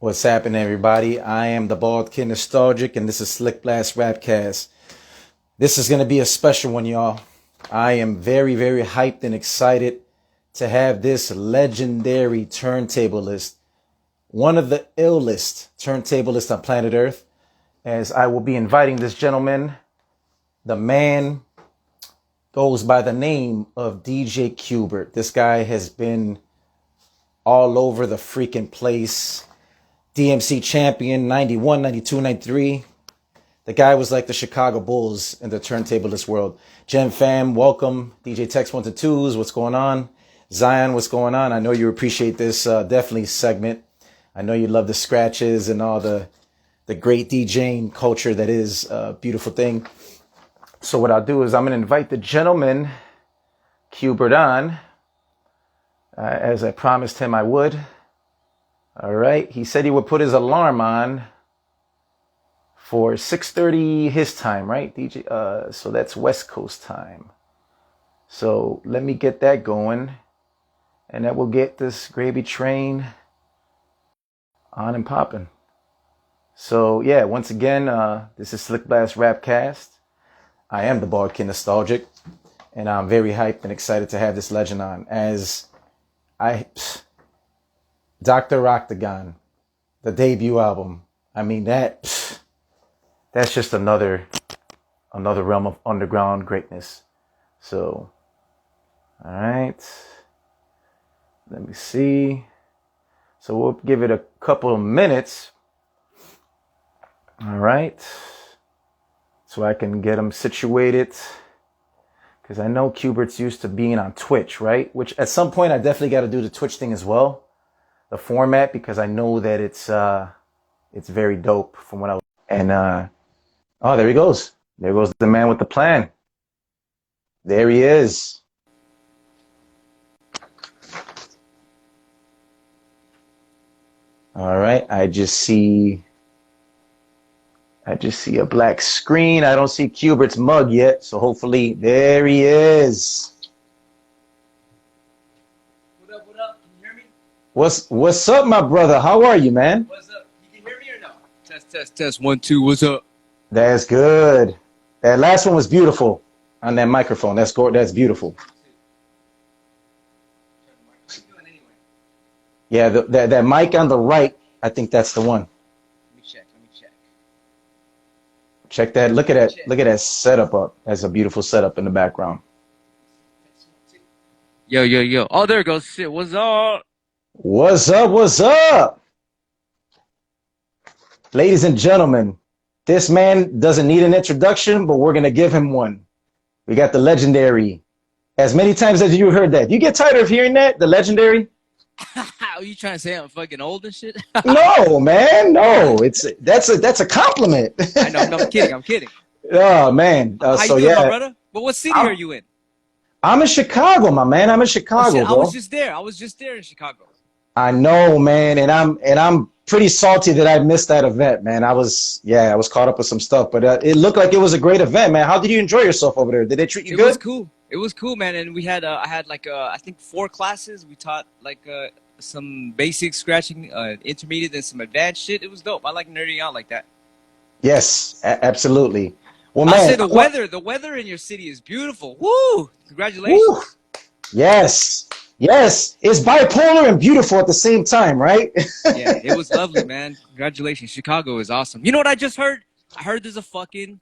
What's happening, everybody? I am the Bald Kid Nostalgic, and this is SlickBlast RapCast. This is going to be a special one, y'all. I am very, very hyped and excited to have this legendary turntablist, one of the illest turntablists on planet Earth, as I will be inviting this gentleman. The man goes by the name of DJ Qbert. This guy has been all over the freaking place. DMC champion, 91, 92, 93. The guy was like the Chicago Bulls in the turntablist world. Gem fam, welcome. DJ Tex 1 to 2s, what's going on? Zion, what's going on? I know you appreciate this definitely segment. I know you love the scratches and all the great DJing culture that is a beautiful thing. So what I'll do is I'm going to invite the gentleman, Qbert, on, as I promised him I would. All right. He said he would put his alarm on for 6:30 his time, right, DJ? So that's West Coast time. So let me get that going, and that will get this gravy train on and popping. So yeah, once again, this is SlickBlast RapCast. I am the Bald Kid Nostalgic, and I'm very hyped and excited to have this legend on. As Dr. Octagon, the debut album. I mean, that's just another realm of underground greatness. So, all right. Let me see. So we'll give it a couple of minutes. All right. So I can get him situated. Because I know Qbert's used to being on Twitch, right? Which at some point I definitely got to do the Twitch thing as well. The format, because I know that it's very dope from what I was. And oh, there he goes. There goes the man with the plan. There he is. All right, I just see a black screen. I don't see Qbert's mug yet, so hopefully there he is. What up? Can you hear me? What's up, my brother? How are you, man? What's up? You can hear me or no? Test. 1, 2. What's up? That's good. That last one was beautiful on that microphone. That's beautiful. What are you doing anyway? Yeah, that mic on the right, I think that's the one. Let me check. Check that. Look at that. Look at that setup up. That's a beautiful setup in the background. Yo. Oh, there it goes. Shit. What's up? What's up? Ladies and gentlemen, this man doesn't need an introduction, but we're going to give him one. We got the legendary. As many times as you heard that. You get tired of hearing that? The legendary? Are you trying to say I'm fucking old and shit? No, man. No. That's a compliment. I know. No, I'm kidding. Oh, man. How so you doing, yeah. my brother? But what city are you in? I'm in Chicago, my man. I'm in Chicago, Oh, shit, bro. I was just there in Chicago. I know, man, and I'm pretty salty that I missed that event, man. I was caught up with some stuff, but it looked like it was a great event, man. How did you enjoy yourself over there? Did they treat you good? It was cool, man. And we had I had like I think 4 classes. We taught like some basic scratching, intermediate, and some advanced shit. It was dope. I like nerding out like that. Yes, absolutely. Well, man, I say the weather in your city is beautiful. Woo! Congratulations. Woo. Yes, it's bipolar and beautiful at the same time, right? Yeah, it was lovely, man. Congratulations. Chicago is awesome. You know what I just heard? I heard there's a fucking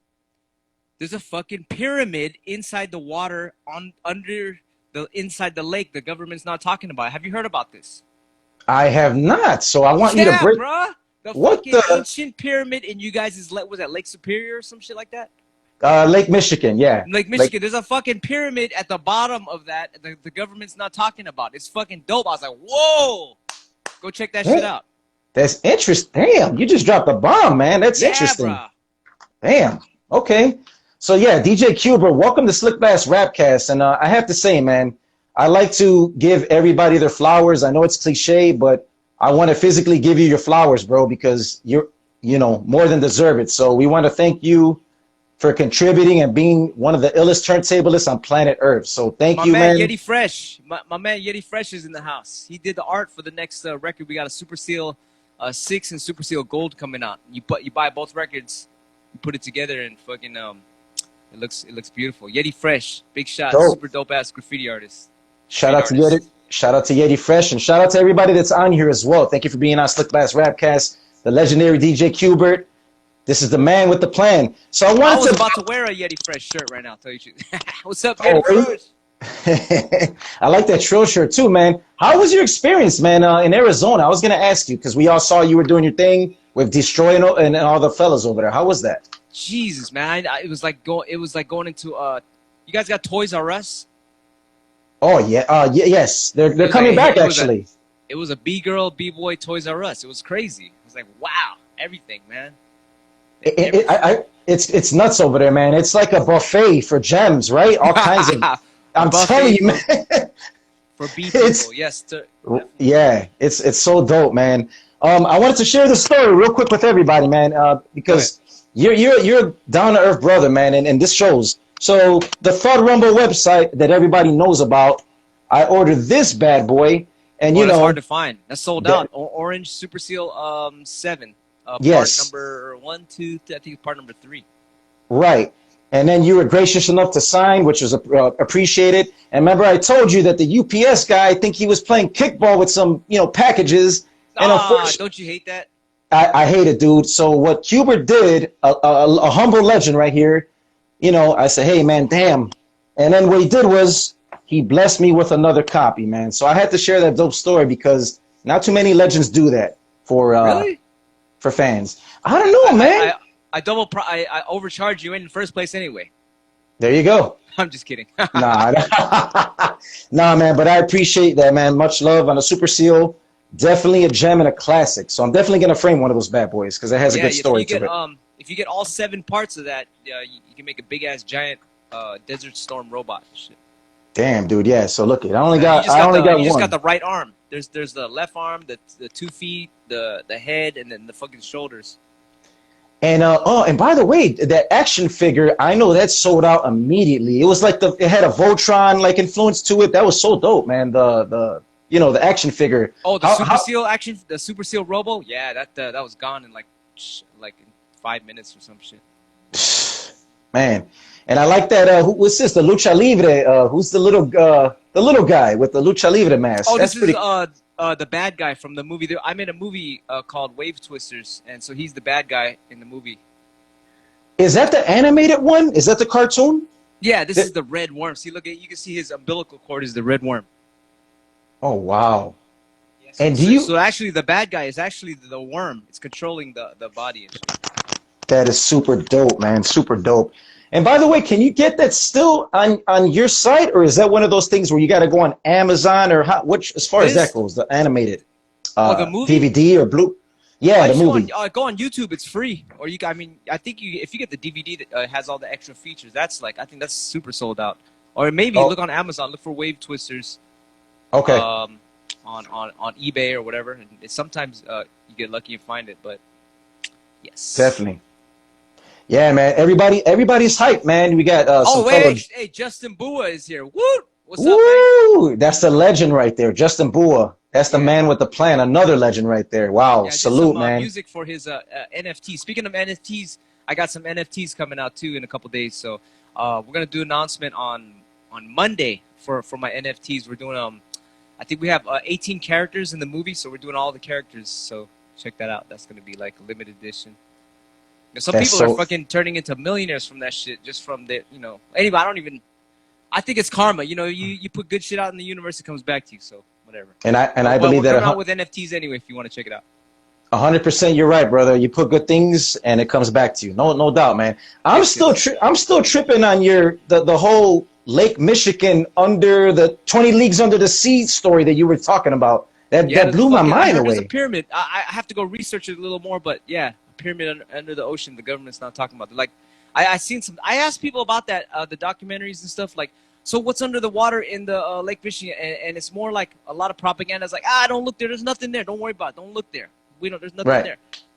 pyramid inside the water inside the lake the government's not talking about. Have you heard about this? I have not. So I want you to break. Bruh. The ancient pyramid in you guys' was that Lake Superior or some shit like that? Lake Michigan, yeah. Lake Michigan. There's a fucking pyramid at the bottom of that the government's not talking about. It's fucking dope. I was like, whoa. Go check that shit out. That's interesting. Damn, you just dropped a bomb, man. That's interesting. Bruh. Damn. Okay. So yeah, DJ Qbert, welcome to SlickBlast RapCast. And I have to say, man, I like to give everybody their flowers. I know it's cliche, but I want to physically give you your flowers, bro, because you're, more than deserve it. So we want to thank you for contributing and being one of the illest turntablists on planet Earth. So thank you, man. Yeti Fresh. My man Yeti Fresh is in the house. He did the art for the next record. We got a Super Seal 6 and Super Seal Gold coming out. You buy both records, you put it together, and fucking it looks beautiful. Yeti Fresh, big shot, Dope. super dope ass graffiti artist. Shout out to Yeti. Shout out to Yeti Fresh, and shout out to everybody that's on here as well. Thank you for being on SlickBlast RapCast. The legendary DJ Qbert. This is the man with the plan. So I was about to wear a Yeti Fresh shirt right now. Tell you the truth. What's up, Yeti Fresh? I like that Trill shirt too, man. How was your experience, man, in Arizona? I was gonna ask you because we all saw you were doing your thing with Destroy and all the fellas over there. How was that? Jesus, man, it was like going into you guys got Toys R Us? Oh yeah, yes, they're coming back actually. It was a B-girl, B-boy Toys R Us. It was crazy. It was like, wow, everything, man. It's nuts over there, man. It's like a buffet for gems, right? All kinds of. I'm telling you, man. For B people, yes. Yeah, it's so dope, man. I wanted to share this story real quick with everybody, man, because you're a down to earth brother, man, and this shows. So the Thought Rumble website that everybody knows about, I ordered this bad boy, and you know, that's hard to find. That's sold out. Orange Super Seal 7. Yes. Part number 1, 2, I think it's part number 3. Right. And then you were gracious enough to sign, which was appreciated. And remember, I told you that the UPS guy, I think he was playing kickball with some, packages. And don't you hate that? I hate it, dude. So what Qbert did, a humble legend right here, I said, hey, man, damn. And then what he did was he blessed me with another copy, man. So I had to share that dope story because not too many legends do that for fans. I don't know, man. I overcharged you in the first place anyway. There you go. I'm just kidding. Nah, man, but I appreciate that, man. Much love on a Super Seal. Definitely a gem and a classic. So I'm definitely going to frame one of those bad boys because it has a good story to it. If you get all 7 parts of that, you can make a big-ass giant Desert Storm robot and shit. Damn, dude, yeah. So look, I only got one. You just got the right arm. There's the left arm, the 2 feet, the head, and then the fucking shoulders. And and by the way, that action figure, I know that sold out immediately. It was like it had a Voltron like influence to it. That was so dope, man. The action figure. Oh, the Super Seal Robo. Yeah, that was gone in like in 5 minutes or some shit. Man, and I like that. What's this? The Lucha Libre. Who's the little guy with the Lucha Libre mask? Oh, this is the bad guy from the movie. I made a movie called Wave Twisters, and so he's the bad guy in the movie. Is that the animated one? Is that the cartoon? Yeah, this is the red worm. See, look, you can see his umbilical cord is the red worm. Oh wow! Yeah, and so actually, the bad guy is actually the worm. It's controlling the body. That is super dope, man. Super dope. And by the way, can you get that still on your site, or is that one of those things where you got to go on Amazon or as far as that goes, the animated the movie? DVD or blue? Yeah, the movie. Go on YouTube. It's free. Or I think if you get the DVD that has all the extra features, I think that's super sold out. Or maybe look on Amazon. Look for Wave Twisters. Okay. On eBay or whatever. And sometimes you get lucky and find it, but yes. Definitely. Yeah, man. Everybody's hyped, man. We got hey, Justin Bua is here. Woo! What's up, man? That's the legend right there, Justin Bua. That's the man with the plan. Another legend right there. Wow, salute, man. Music for his NFT. Speaking of NFTs, I got some NFTs coming out too in a couple days. So we're gonna do an announcement on Monday for my NFTs. We're doing I think we have 18 characters in the movie, so we're doing all the characters. So check that out. That's gonna be like a limited edition. Some people are fucking turning into millionaires from that shit, just from the, anyway, I think it's karma. You put good shit out in the universe, it comes back to you, so whatever. And I believe that. We're coming out with NFTs anyway if you want to check it out. 100%, you're right, brother. You put good things and it comes back to you. No doubt, man. I'm still tripping on the whole Lake Michigan under the 20 leagues under the sea story that you were talking about. That blew my mind away. There's a pyramid. I have to go research it a little more, but yeah. Pyramid under the ocean. The government's not talking about it. Like, I asked people about that, the documentaries and stuff. Like, so what's under the water in the Lake Michigan? And it's more like a lot of propaganda. It's like, don't look there. There's nothing there. Don't worry about it. Don't look there. There's nothing there.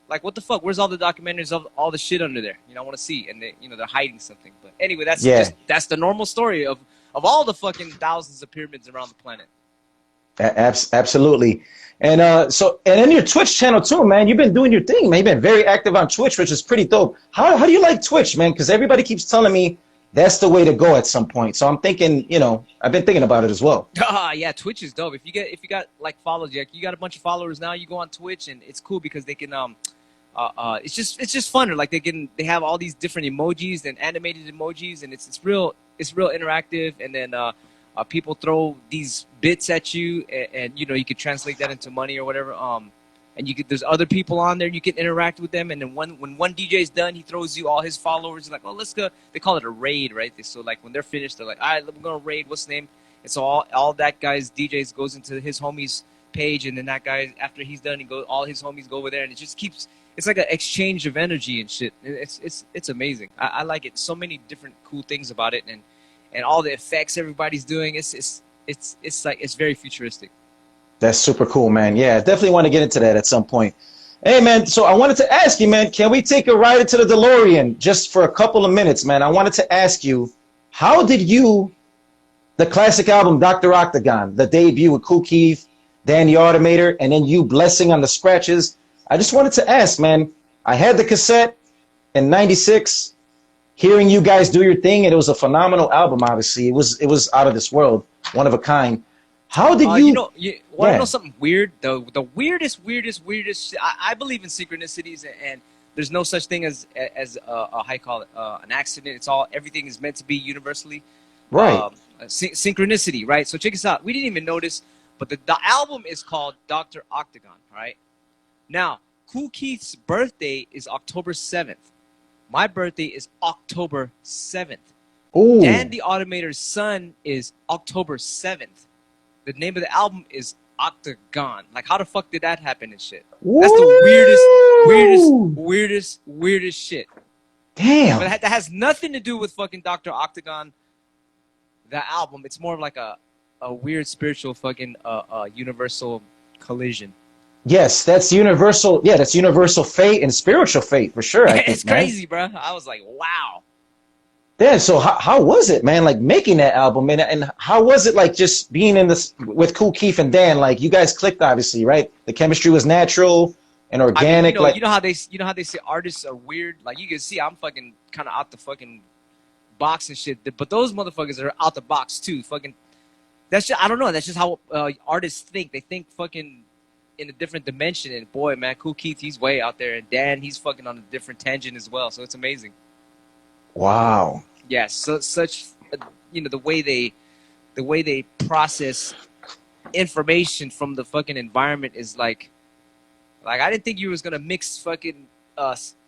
Like, what the fuck? Where's all the documentaries of all the shit under there? I want to see. And they're hiding something. But anyway, that's the normal story of all the fucking thousands of pyramids around the planet. Absolutely. And so, and then your Twitch channel too, man. You've been doing your thing, man. You've been very active on Twitch, which is pretty dope. How do you like Twitch, man? Because everybody keeps telling me that's the way to go at some point. So I'm thinking, you know, I've been thinking about it as well. Yeah, Twitch is dope. If you got like followers, like you got a bunch of followers now, you go on Twitch and it's cool because they can it's just fun. Like they have all these different emojis and animated emojis, and it's real interactive. And then people throw these bits at you, and you know you could translate that into money or whatever. And there's other people on there, you can interact with them. And then when one DJ is done, he throws you all his followers. Like, oh, let's go. They call it a raid, right? So like when they're finished, they're like, all right, we're gonna raid. What's the name? And so all that guy's DJs goes into his homie's page, and then that guy, after he's done, all his homies go over there, and it just keeps. It's like an exchange of energy and shit. It's amazing. I like it. So many different cool things about it, and all the effects everybody's doing. It's like it's very futuristic. That's super cool, man. Yeah, I definitely want to get into that at some point. Hey, man, so I wanted to ask you, man, can we take a ride into the DeLorean just for a couple of minutes, man? I wanted to ask you, how did the classic album, Dr. Octagon, the debut with Kool Keith, Dan the Automator, and then you blessing on the scratches, I just wanted to ask, man, I had the cassette in 96, hearing you guys do your thing, and it was a phenomenal album, obviously. It was out of this world, one of a kind. How did you want to know something weird? The weirdest shit, I believe in synchronicities, and there's no such thing as how you call it, an accident. Everything is meant to be universally right. Synchronicity, right? So check this out. We didn't even notice, but the album is called Dr. Octagon, right? Now, Kool Keith's birthday is October 7th. My birthday is October 7th. Ooh. Dan the Automator's son is October 7th. The name of the album is Octagon. Like, how the fuck did that happen and shit? That's the weirdest shit. Damn. But that has nothing to do with fucking Dr. Octagon, the album. It's more of like a weird spiritual fucking universal collision. Yes, that's universal. Yeah, that's universal fate and spiritual fate for sure. It's crazy, bro. I was like, wow. Yeah, so how was it, man? Like making that album, and how was it like just being in this with Kool Keith and Dan? Like you guys clicked, obviously, right? The chemistry was natural and organic. I mean, you know how they say artists are weird. Like you can see, I'm fucking kind of out the fucking box and shit. But those motherfuckers are out the box too. Fucking, that's just, I don't know. That's just how artists think. They think fucking in a different dimension. And boy, man, Kool Keith, he's way out there, and Dan, he's fucking on a different tangent as well. So it's amazing. Wow. Yeah, so such you know the way they process information from the fucking environment is like I didn't think you was gonna mix fucking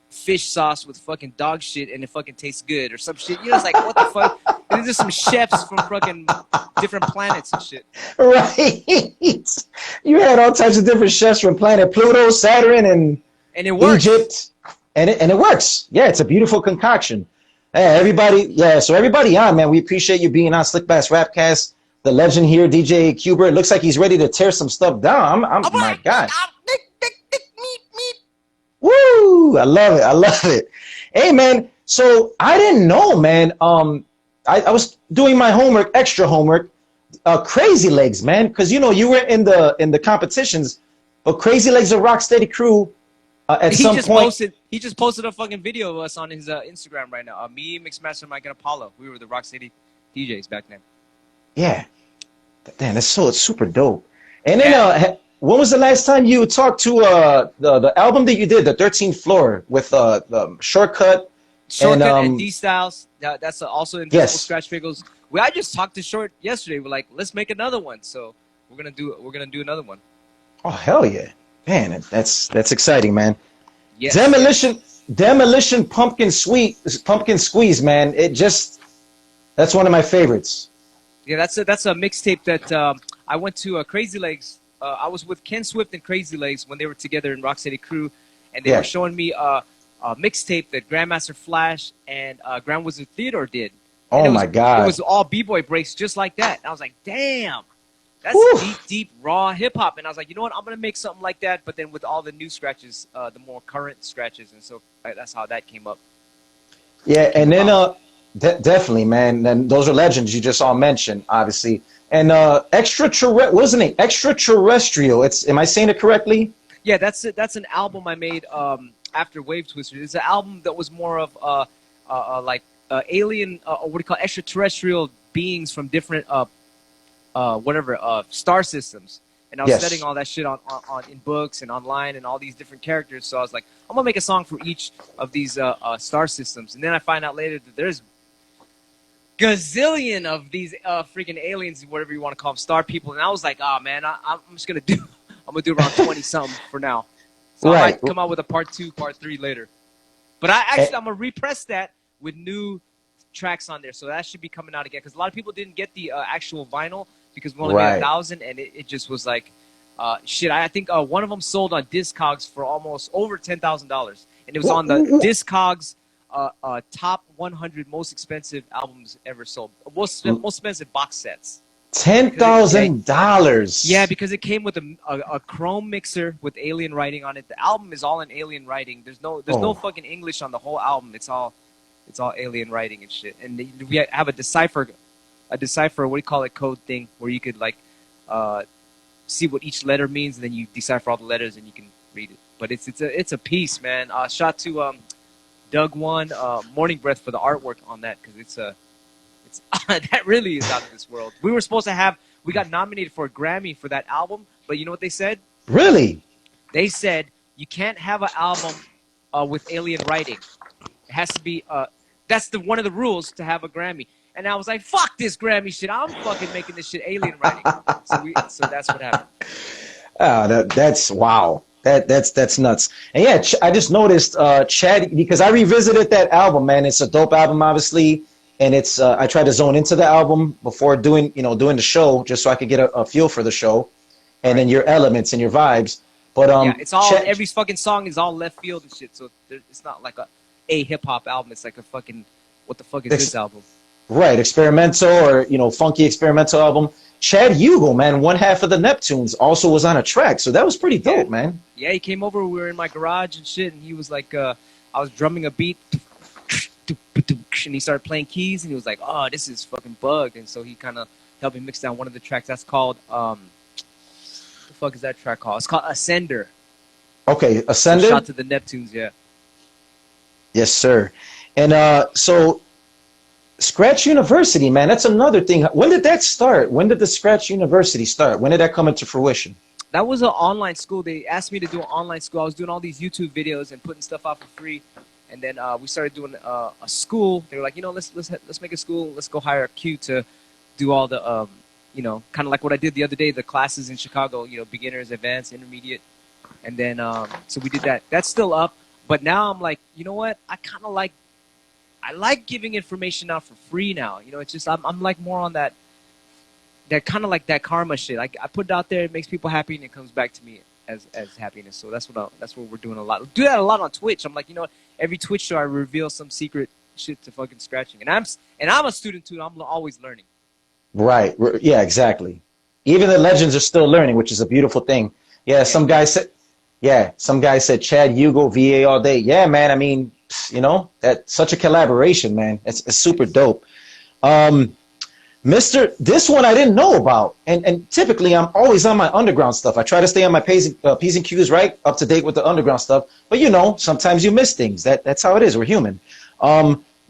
fish sauce with fucking dog shit and it fucking tastes good or some shit. You know, it's like what the fuck? And there's some chefs from fucking different planets and shit. Right. You had all types of different chefs from planet Pluto, Saturn, and it works. Egypt, and it works. Yeah, it's a beautiful concoction. Hey, everybody, so everybody on, man, we appreciate you being on SlickBlast RapCast. The legend here, DJ Qbert, looks like he's ready to tear some stuff down. My God. Woo! I love it. Hey, man, so I didn't know, man. I was doing my homework, extra homework, Crazy Legs, man, because, you know, you were in the competitions, but Crazy Legs of Rocksteady Crew, at some point. He just posted a fucking video of us on his Instagram right now. Me, Mixmaster Mike, and Apollo. We were the Rocksteady DJs back then. Yeah. Damn, it's super dope. And then, when was the last time you talked to the album that you did, the 13th Floor, with the Shortcut and D Styles? That's also in Skratch Pickles. I just talked to Short yesterday. We're like, let's make another one. So we're gonna do another one. Oh hell yeah, man! That's exciting, man. Yes. Demolition Pumpkin Squeeze, man. That's one of my favorites. Yeah, that's a mixtape that I went to Crazy Legs. I was with Ken Swift and Crazy Legs when they were together in Rocksteady Crew, and they were showing me a mixtape that Grandmaster Flash and Grand Wizard Theodore did. Oh my God! It was all b-boy breaks just like that. And I was like, damn, that's deep, raw hip hop. And I was like, you know what? I'm gonna make something like that, but then with all the new scratches, the more current scratches, and so that's how that came up. Yeah, and then definitely, man. And those are legends you just all mentioned, obviously. And wasn't it extraterrestrial? Am I saying it correctly? Yeah, that's it. That's an album I made after Wave Twister. It's an album that was more of like alien, what do you call it? Extraterrestrial beings from different star systems. And I was studying all that shit on in books and online and all these different characters. So I was like, I'm gonna make a song for each of these star systems. And then I find out later that there's gazillion of these freaking aliens, whatever you want to call them, star people. And I was like, oh man, I'm just gonna do. I'm gonna do around 20 something for now. So I might come out with a part 2, part 3 later. But I'm gonna repress that with new tracks on there. So that should be coming out again because a lot of people didn't get the actual vinyl because we only made 1,000, and it just was like shit. I think one of them sold on Discogs for almost over $10,000, and it was on the Discogs top 100 most expensive albums ever sold, most expensive box sets. $10,000. Yeah, because it came with a Chrome mixer with alien writing on it. The album is all in alien writing. There's no fucking English on the whole album. It's all alien writing and shit. And we have a decipher, what do you call it, code thing where you could like see what each letter means, and then you decipher all the letters and you can read it. But it's a piece, man. Shout to Doug One, Morning Breath for the artwork on that because it's that really is out of this world. We got nominated for a Grammy for that album, but you know what they said? Really? They said you can't have an album with alien writing. It has to be that's one of the rules to have a Grammy. And I was like, fuck this Grammy shit. I'm fucking making this shit alien writing. So that's what happened. That's wow. That's nuts. And yeah, I just noticed Chad, because I revisited that album, man. It's a dope album, obviously. And it's I tried to zone into the album before doing the show, just so I could get a feel for the show, and then your elements and your vibes. But yeah, it's all every fucking song is all left field and shit. So it's not like a hip hop album. It's like a fucking what the fuck is this album? Right, experimental or funky experimental album. Chad Hugo, man, one half of the Neptunes, also was on a track, so that was pretty dope, man. Yeah, he came over. We were in my garage and shit, and he was like, I was drumming a beat. And he started playing keys, and he was like, "Oh, this is fucking bugged." And so he kind of helped me mix down one of the tracks. That's called what the fuck is that track called? It's called Ascender. Okay, Ascender. So shout to the Neptunes, yeah. Yes, sir. And so Skratch University, man, that's another thing. When did that start? When did the Skratch University start? When did that come into fruition? That was an online school. They asked me to do an online school. I was doing all these YouTube videos and putting stuff out for free. And then we started doing a school. They were like, let's make a school. Let's go hire a Q to do all the, kind of like what I did the other day, the classes in Chicago, beginners, advanced, intermediate. And then, so we did that. That's still up. But now I'm like, you know what? I like giving information out for free now. It's just, I'm like more on that kind of like that karma shit. I put it out there, it makes people happy, and it comes back to me as happiness. So that's what we're doing a lot. We do that a lot on Twitch. I'm like, every Twitch show I reveal some secret shit to fucking scratching. And I'm a student too. I'm always learning. Right. Yeah, exactly. Even the legends are still learning, which is a beautiful thing. Yeah, some guy said Chad Hugo VA all day. Yeah, man. I mean, that's such a collaboration, man. It's super dope. This one I didn't know about, and typically I'm always on my underground stuff. I try to stay on my P's and Q's, right, up to date with the underground stuff. But sometimes you miss things. That's how it is. We're human.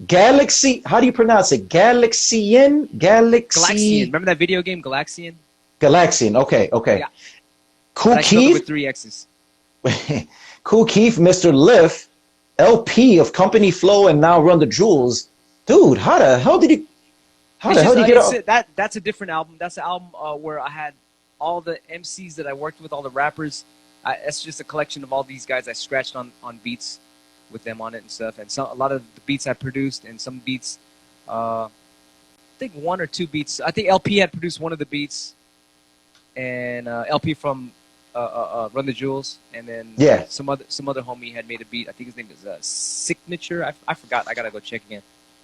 Galaxy, how do you pronounce it? Galaxian. Remember that video game, Galaxian? Galaxian. Okay. Yeah. Cool Keith with 3 X's. Cool Keith, Mr. Liff, LP of Company Flow, and now Run the Jewels. Dude, how the hell did you? How the hell did you get off? That's a different album. That's an album where I had all the MCs that I worked with, all the rappers. It's just a collection of all these guys I scratched on beats with them on it and stuff. And a lot of the beats I produced, and some beats, I think 1 or 2 beats. I think LP had produced one of the beats, and LP from Run the Jewels, and then some other homie had made a beat. I think his name is Signature. I forgot. I gotta go check again.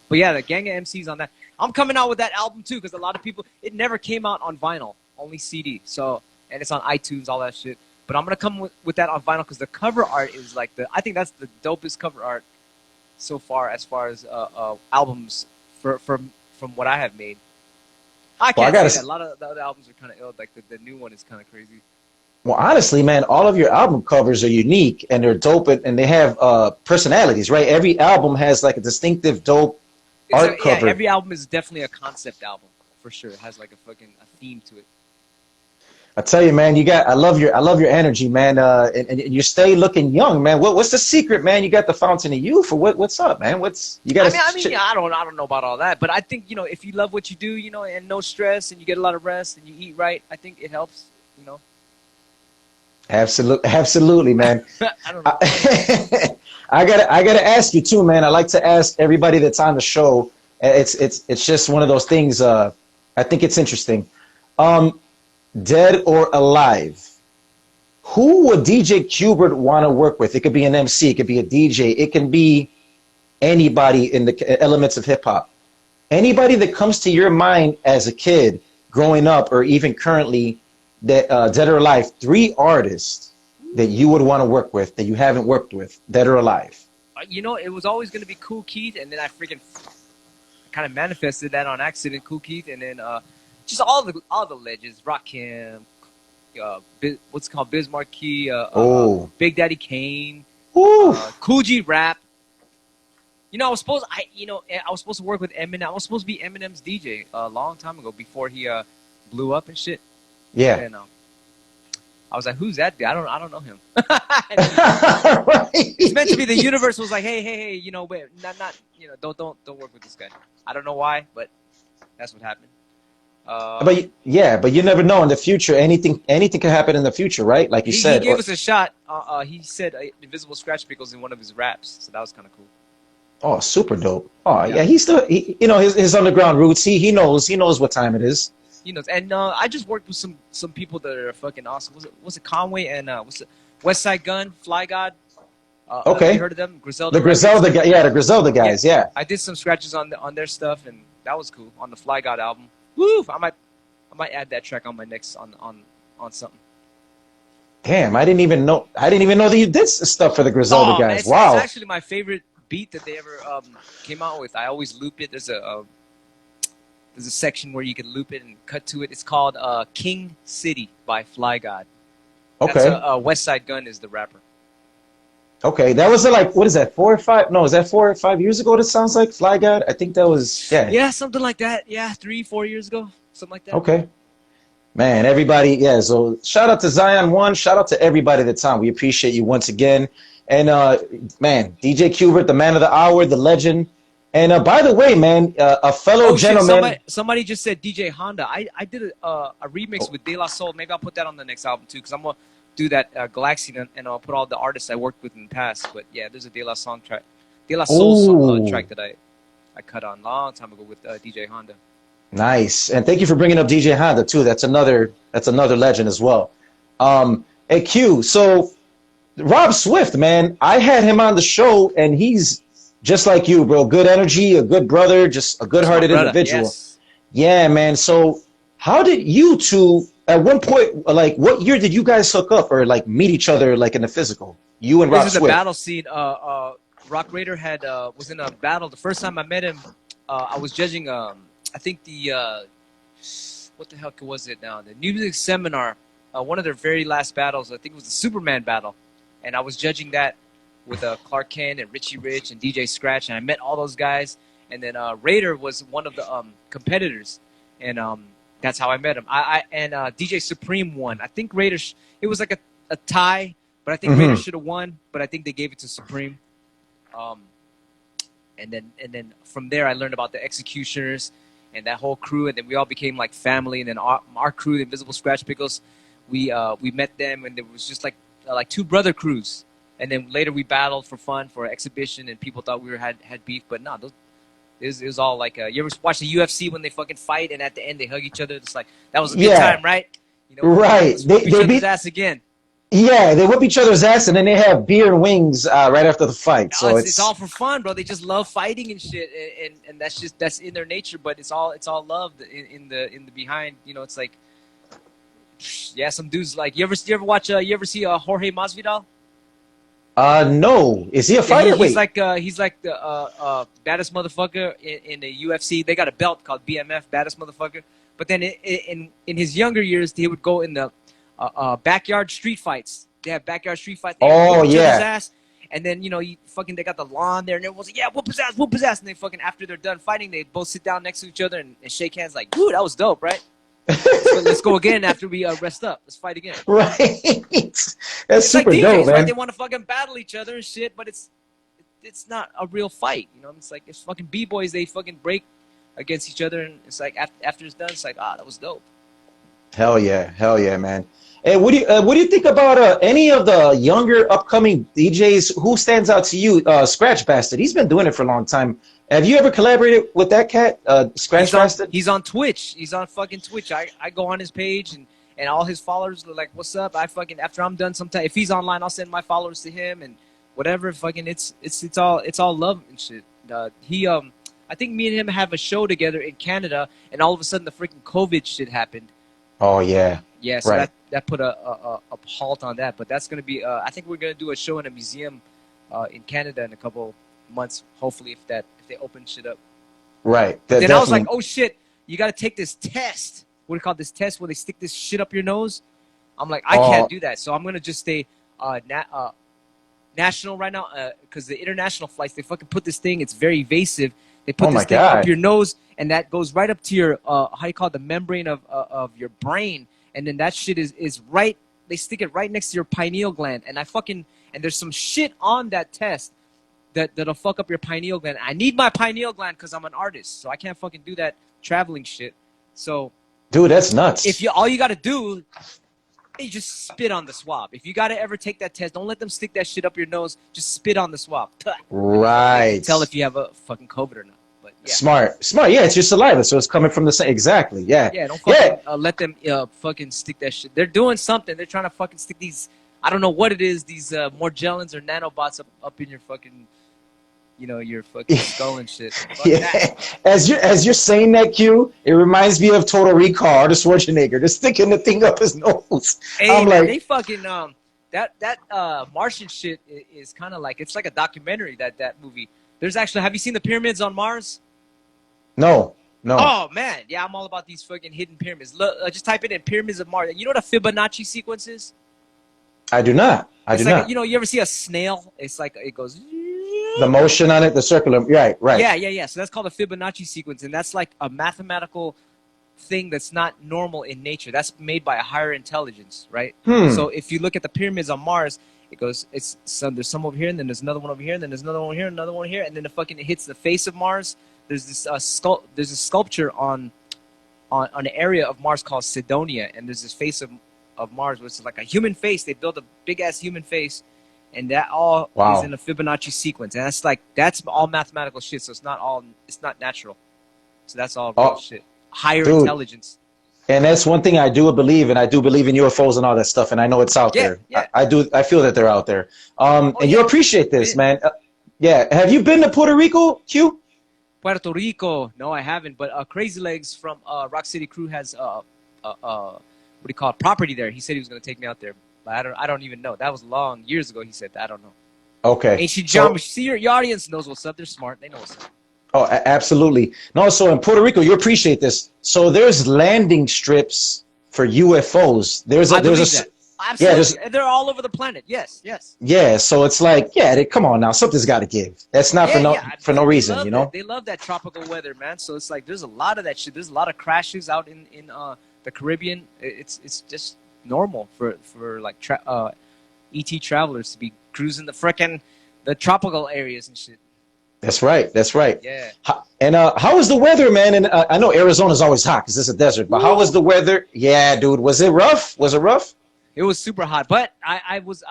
But yeah, the gang of MCs on that. I'm coming out with that album too, because a lot of people, it never came out on vinyl, only CD. So, and it's on iTunes, all that shit. But I'm gonna come with that on vinyl because the cover art is like I think that's the dopest cover art so far as albums from what I have made. I Well, I can't gotta. say that. A lot of the other albums are kind of ill. Like the new one is kind of crazy. Well, honestly, man, all of your album covers are unique and they're dope and they have personalities, right? Every album has like a distinctive, dope art Yeah, cover. every album is definitely a concept album for sure. It has like a theme to it. I tell you, man, I love your energy, man. And you stay looking young, man. What's the secret, man? You got the fountain of youth, or what's up, man? You got? Yeah, I don't know about all that, but I think if you love what you do, and no stress, and you get a lot of rest, and you eat right, I think it helps. Absolutely, man. I don't know. I gotta ask you too, man. I like to ask everybody that's on the show. It's just one of those things. I think it's interesting. Dead or alive, who would DJ Qbert want to work with? It could be an MC, it could be a DJ, it can be anybody in the elements of hip hop. Anybody that comes to your mind as a kid, growing up, or even currently, that dead or alive, 3 artists that you would want to work with that you haven't worked with, dead or alive. It was always going to be Kool Keith, and then I freaking kind of manifested that on accident, Kool Keith, and then just all the legends, Rakim, what's it called, Biz Markie, Big Daddy Kane, Cool G Rap. I was supposed to work with Eminem. I was supposed to be Eminem's DJ a long time ago before he blew up and shit. Yeah. And I was like, who's that dude? I don't know him. Right. It's meant to be. The universe was like, hey, wait, don't work with this guy. I don't know why, but that's what happened. But you never know in the future. Anything can happen in the future, right? Like you said. He gave us a shot. He said Invisible Skratch Pickles in one of his raps, so that was kind of cool. Oh, super dope. Oh, yeah. He's still, his underground roots. He knows what time it is. And I just worked with some people that are fucking awesome. Was it Conway and what's it, West Side Gun, Fly God? Okay. You heard of them? Griselda. The Griselda guy. Yeah, the Griselda guys. Yeah. I did some scratches on their stuff, and that was cool on the Fly God album. Woo! I might add that track on my next on something. Damn, I didn't even know that you did stuff for the Griselda guys. Wow. It's actually my favorite beat that they ever came out with. I always loop it. There's a section where you can loop it and cut to it. It's called King City by Fly God. Okay. That's West Side Gun is the rapper. Okay, that was what is that, 4 or 5? No, is that 4 or 5 years ago? That sounds like Fly God. I think that was Yeah, something like that. Yeah, 3-4 years ago, something like that. Okay, man, everybody. Yeah, so shout out to Zion One. Shout out to everybody that's on. We appreciate you once again. And man, DJ Qbert, the man of the hour, the legend. And by the way, man, a fellow gentleman. Somebody just said DJ Honda. I did a remix with De La Soul. Maybe I'll put that on the next album too, because I'm gonna do that Galaxian, and I'll put all the artists I worked with in the past. But yeah, there's a De La Soul track that I cut on a long time ago with DJ Honda. Nice, and thank you for bringing up DJ Honda too. That's another legend as well. Hey Q, so Rob Swift, man, I had him on the show, and he's just like you, bro. Good energy, a good brother, just a good-hearted individual. Yes. Yeah, man. So how did you two, at one point, like, what year did you guys hook up or, like, meet each other, like, in the physical? You and Rob Swift. This is a battle scene. Rock Raider was in a battle. The first time I met him, I was judging, I think what the heck was it now? The New Music Seminar, one of their very last battles. I think it was the Superman battle. And I was judging that with Clark Kent and Richie Rich and DJ Skratch, and I met all those guys. And then Raider was one of the competitors, and that's how I met him. And DJ Supreme won. I think Raider. It was like a tie, but I think Raider should have won. But I think they gave it to Supreme. And then from there, I learned about the Executioners and that whole crew, and then we all became like family. And then our crew, the Invisible Skratch Pickles, we met them, and it was just like 2 brother crews. And then later we battled for fun, for exhibition, and people thought we had beef, but no, it was all like, you ever watch the UFC when they fucking fight, and at the end they hug each other? It's like, that was a good time, right? Right. They whip each other's ass again. Yeah, they whip each other's ass, and then they have beer and wings right after the fight. No, so it's all for fun, bro. They just love fighting and shit, and that's in their nature. But it's all love in the behind. It's like, yeah, some dudes like you ever see Jorge Masvidal? No. Is he a fighter? He's like the baddest motherfucker in the UFC. They got a belt called BMF, baddest motherfucker. But then in his younger years, he would go in the backyard street fights. They have backyard street fights. They whoop each other's ass. And then, you know, they got the lawn there, and everyone's like, yeah, whoop his ass, whoop his ass. And they fucking, after they're done fighting, they both sit down next to each other and shake hands like, dude, that was dope, right? So let's go again after we rest up. Let's fight again. Right. That's super like DJs, dope, man. Right? They want to fucking battle each other and shit, but it's not a real fight, you know? It's like, it's fucking B-boys, they fucking break against each other, and it's like, after it's done, it's like, that was dope. Hell yeah, man. Hey, what do you think about any of the younger upcoming DJs? Who stands out to you? Skratch Bastard. He's been doing it for a long time. Have you ever collaborated with that cat, Skratch Bastard? He's on Twitch. He's on fucking Twitch. I go on his page, and all his followers are like, "What's up?" I fucking, after I'm done, sometime if he's online, I'll send my followers to him and whatever. Fucking, it's all love and shit. I think me and him have a show together in Canada, and all of a sudden the freaking COVID shit happened. Oh yeah. Yeah, so right. that put a halt on that. But that's gonna be. I think we're gonna do a show in a museum in Canada in a couple months. Hopefully, if they open shit up. Right. Then I was like, oh shit, you got to take this test. What do you call this test where they stick this shit up your nose? I'm like, I can't do that. So I'm gonna just stay national right now because the international flights, they fucking put this thing. It's very evasive. They put this thing up your nose, and that goes right up to your how you call it, the membrane of your brain. And then that shit is right, they stick it right next to your pineal gland. And there's some shit on that test that'll fuck up your pineal gland. I need my pineal gland because I'm an artist, so I can't fucking do that traveling shit. So, dude, that's nuts. All you gotta do is just spit on the swab. If you gotta ever take that test, don't let them stick that shit up your nose. Just spit on the swab. Right. Tell if you have a fucking COVID or not. Yeah. Smart. Yeah, it's your saliva, so it's coming from the same. Exactly. Yeah. Yeah. Don't fucking let them fucking stick that shit. They're doing something. They're trying to fucking stick these. I don't know what it is. These Morgellons or nanobots up in your fucking, your fucking skull and shit. Yeah. As you're saying that, Q, it reminds me of Total Recall, Arnold Schwarzenegger, just sticking the thing up his nose. Hey, I'm like, they fucking that Martian shit is kind of like, it's like a documentary, that movie. There's actually, have you seen the pyramids on Mars? No. Oh, man. Yeah, I'm all about these fucking hidden pyramids. Look, just type it in, Pyramids of Mars. You know what a Fibonacci sequence is? I do not. It's like, you ever see a snail? It's like, it goes... The motion on it, the circular... Right. Yeah. So that's called a Fibonacci sequence, and that's like a mathematical thing that's not normal in nature. That's made by a higher intelligence, right? So if you look at the pyramids on Mars... It goes, there's some over here, and then there's another one over here, and then there's another one here, another one here, and then it hits the face of Mars. There's this there's a sculpture on an area of Mars called Sidonia, and there's this face of Mars, which is like a human face. They built a big ass human face, and that all is in a Fibonacci sequence, and that's all mathematical shit. So it's not natural. So that's all real shit. Higher intelligence. And that's one thing I do believe, and I do believe in UFOs and all that stuff, and I know it's out there. Yeah. I feel that they're out there. You appreciate this, man. Have you been to Puerto Rico, Q? Puerto Rico? No, I haven't. But Crazy Legs from Rock City Crew has what do you call it, property there. He said he was going to take me out there, but I don't even know. That was long years ago. He said that. I don't know. Okay. Ancient geometry. See, your audience knows what's up. They're smart. They know what's up. Oh, absolutely. No, so in Puerto Rico, you appreciate this. So there's landing strips for UFOs. Absolutely. They're all over the planet. Yes. Yeah, so it's like, come on now, something's got to give. That's not for no reason, They love that tropical weather, man. So it's like there's a lot of that shit. There's a lot of crashes out in the Caribbean. It's just normal for like ET travelers to be cruising the tropical areas and shit. That's right. Yeah. And how was the weather, man? And I know Arizona's always hot because it's a desert, but how was the weather? Yeah, dude. Was it rough? It was super hot, but I was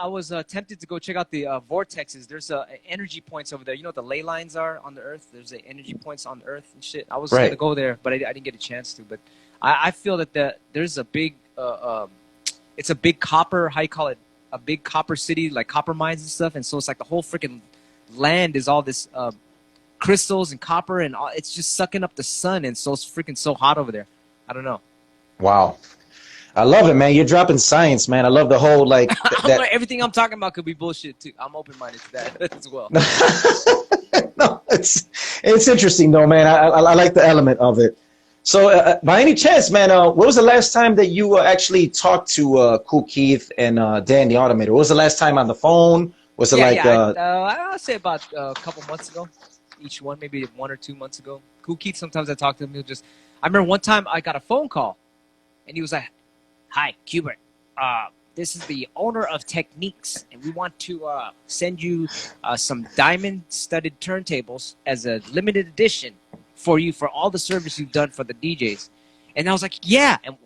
tempted to go check out the vortexes. There's energy points over there. You know what the ley lines are on the Earth? There's energy points on the Earth and shit. I was going to go there, but I didn't get a chance to. But I feel that there's a big, it's a big copper, how you call it, a big copper city, like copper mines and stuff. And so it's like the whole freaking land is all this crystals and copper, and it's just sucking up the sun, and so it's freaking so hot over there. I don't know. Wow. I love it, man. You're dropping science, man. I love the whole, like... Everything I'm talking about could be bullshit, too. I'm open-minded to that as well. No, it's interesting, though, man. I like the element of it. So, by any chance, man, what was the last time that you actually talked to Cool Keith and Dan the Automator? What was the last time on the phone? Was it I'll say about a couple months ago, each one, maybe 1 or 2 months ago. Cool Keith, sometimes I talk to him. I remember one time I got a phone call, and he was like, "Hi, Qbert. This is the owner of Techniques, and we want to send you some diamond-studded turntables as a limited edition for you for all the service you've done for the DJs." And I was like, "Yeah, and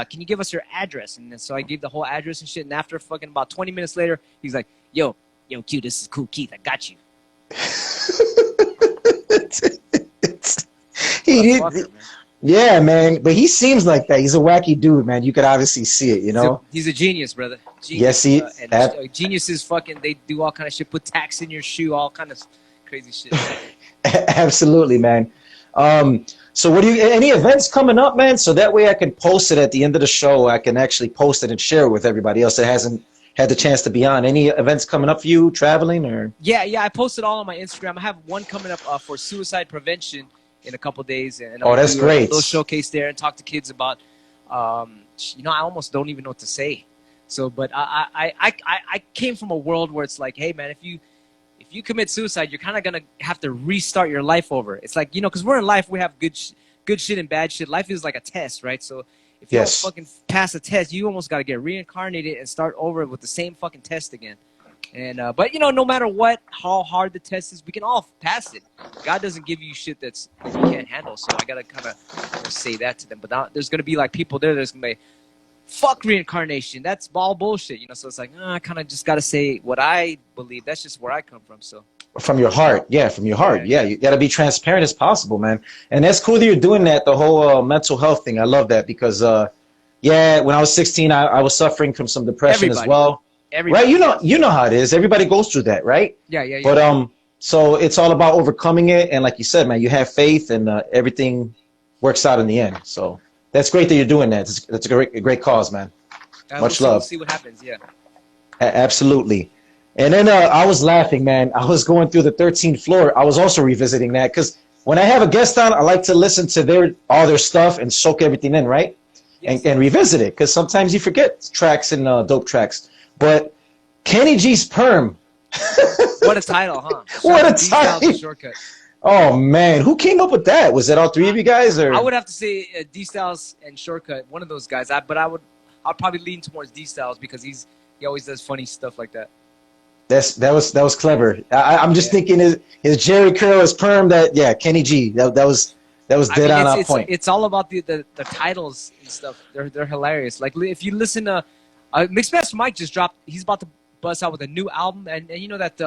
can you give us your address?" And then, so I gave the whole address and shit. And after fucking about 20 minutes later, he's like, "Yo, Q, this is Cool Keith. I got you." Yeah, man. But he seems like that. He's a wacky dude, man. You could obviously see it, you know? He's a genius, brother. Genius. Yes, geniuses fucking, they do all kind of shit. Put tacks in your shoe, all kind of crazy shit. Absolutely, man. So what any events coming up, man? So that way I can post it at the end of the show. I can actually post it and share it with everybody else that hasn't had the chance to be on. Any events coming up for you, traveling or? Yeah, I posted all on my Instagram. I have one coming up for suicide prevention in a couple days, and that's great. A little showcase there and talk to kids about. I almost don't even know what to say. So, but I came from a world where it's like, hey man, if you commit suicide, you're kind of gonna have to restart your life over. It's like, because we're in life, we have good shit and bad shit. Life is like a test, right? So if you don't fucking pass a test, you almost got to get reincarnated and start over with the same fucking test again. And but no matter how hard the test is, we can all pass it. God doesn't give you shit that you can't handle. So I gotta kind of say that to them. But there's gonna be like people there that's gonna be, fuck reincarnation. That's all bullshit. So it's like, I kind of just gotta say what I believe. That's just where I come from. So. From your heart, from your heart. Yeah, you gotta be transparent as possible, man. And that's cool that you're doing that. The whole mental health thing. I love that because when I was 16, I was suffering from some depression as well. Everybody. Right, you know how it is. Everybody goes through that, right? Yeah. But so it's all about overcoming it, and like you said, man, you have faith, and everything works out in the end. So that's great that you're doing that. That's a great cause, man. Much love. We'll see what happens. Yeah. Absolutely. And then I was laughing, man. I was going through the 13th floor. I was also revisiting that because when I have a guest on, I like to listen to all their stuff and soak everything in, right? Yes. And revisit it because sometimes you forget tracks and dope tracks. But Kenny G's Perm. What a title, huh? What a title. Shortcut. Oh, man. Who came up with that? Was it all three of you guys? Or? I would have to say D-Styles and Shortcut, one of those guys. I'll probably lean towards D-Styles because he always does funny stuff like that. That was clever. I'm just thinking his Jerry Curl, his Perm. Kenny G. That was dead on point. It's all about the titles and stuff. They're hilarious. Like if you listen to Mixmaster Mike just dropped. He's about to bust out with a new album, and you know that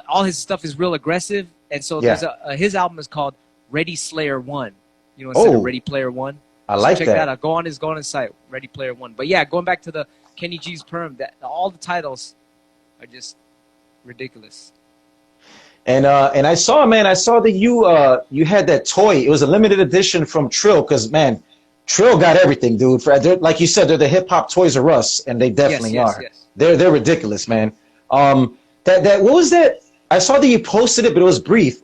all his stuff is real aggressive, and so there's his album is called Ready Slayer 1. Instead of Ready Player One. I like check that. Out. Go on his site, Ready Player One. But yeah, going back to the Kenny G's Perm, all the titles are just ridiculous. And I saw that you had that toy. It was a limited edition from Trill, because man, Trill got everything, dude. Like you said, they're the hip hop Toys R Us, and they definitely are. Yes. They're ridiculous, man. What was that? I saw that you posted it, but it was brief.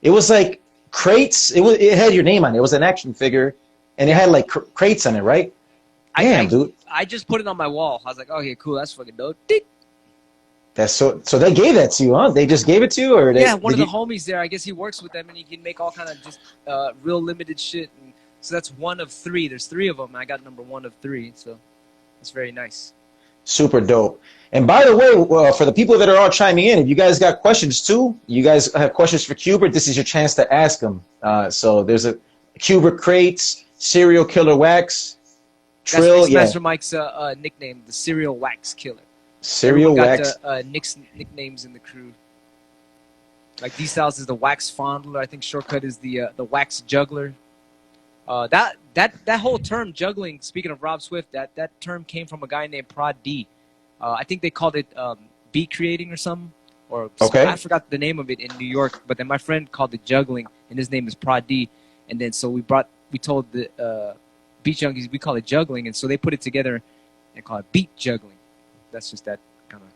It was like crates. It had your name on it. It was an action figure, and it had like crates on it, right? Damn, dude. I just put it on my wall. I was like, okay, cool. That's fucking dope. That's so they gave that to you, huh? They just gave it to you, or one of the homies there. I guess he works with them, and he can make all kind of just real limited shit. And so that's one of three. There's three of them. And I got number 1 of 3, so that's very nice. Super dope. And by the way, for the people that are all chiming in, if you guys got questions too, you guys have questions for Qbert, this is your chance to ask them. So there's a Qbert Crates, Serial Killer Wax, Trill. That's Master Mike's nickname, the Serial Wax Killer. Serial Wax. Got nicknames in the crew. Like D-Styles is the Wax Fondler. I think Shortcut is the Wax Juggler. That whole term juggling, speaking of Rob Swift, that term came from a guy named Prod D. I think they called it beat creating or something. I forgot the name of it in New York, but then my friend called it juggling, and his name is Prod D. And then so we told the beat junkies we call it juggling, and so they put it together and call it beat juggling. That's just that kind of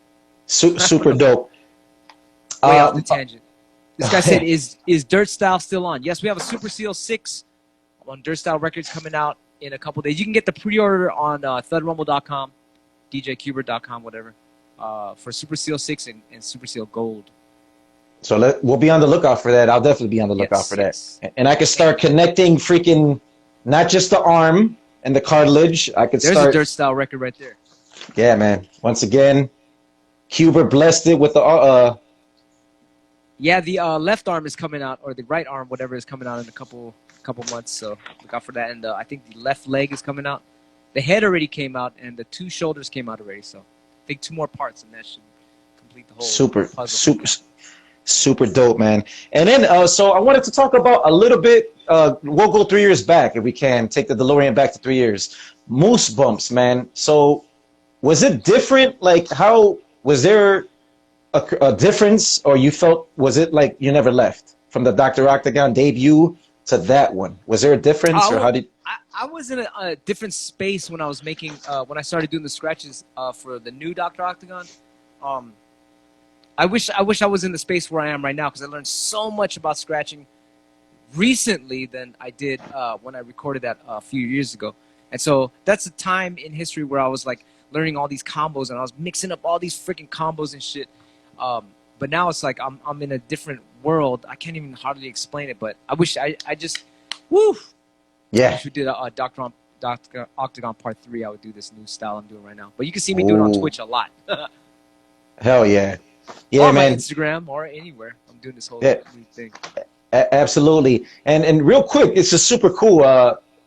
super dope. Way off the tangent. This guy said, "Is Dirt Style still on?" Yes, we have a Super Seal 6 on Dirt Style Records coming out in a couple days. You can get the pre-order on thudrumble.com, djqbert.com, whatever, for Super Seal 6 and Super Seal Gold. So we'll be on the lookout for that. I'll definitely be on the lookout for that. Yes. And I can start connecting freaking, not just the arm and the cartilage. I could There's start. a Dirt Style record right there. Yeah, man. Once again, Qbert blessed it with the Yeah, the left arm is coming out, or the right arm, whatever, is coming out in a couple months. So look out for that. And I think the left leg is coming out. The head already came out, and the 2 shoulders came out already. So I think 2 more parts, and that should complete the whole super dope, man. And then so I wanted to talk about a little bit. We'll go 3 years back if we can. Take the DeLorean back to 3 years. Moose bumps, man. So was it different? Like, how was there a difference, or you felt, was it like you never left from the Dr. Octagon debut to that one? Was there a difference, or how did? I was in a different space when I was making when I started doing the scratches for the new Dr. Octagon. I wish I was in the space where I am right now, because I learned so much about scratching recently than I did when I recorded that a few years ago. And so that's a time in history where I was like learning all these combos, and I was mixing up all these freaking combos and shit. But now it's like I'm in a different world. I can't even hardly explain it, but I wish I just, woo! Yeah. If we did a Dr. Octagon Part 3, I would do this new style I'm doing right now. But you can see me doing it on Twitch a lot. Hell yeah. Yeah, or man. my Instagram or anywhere. I'm doing this whole new thing. Absolutely. And real quick, it's just super cool.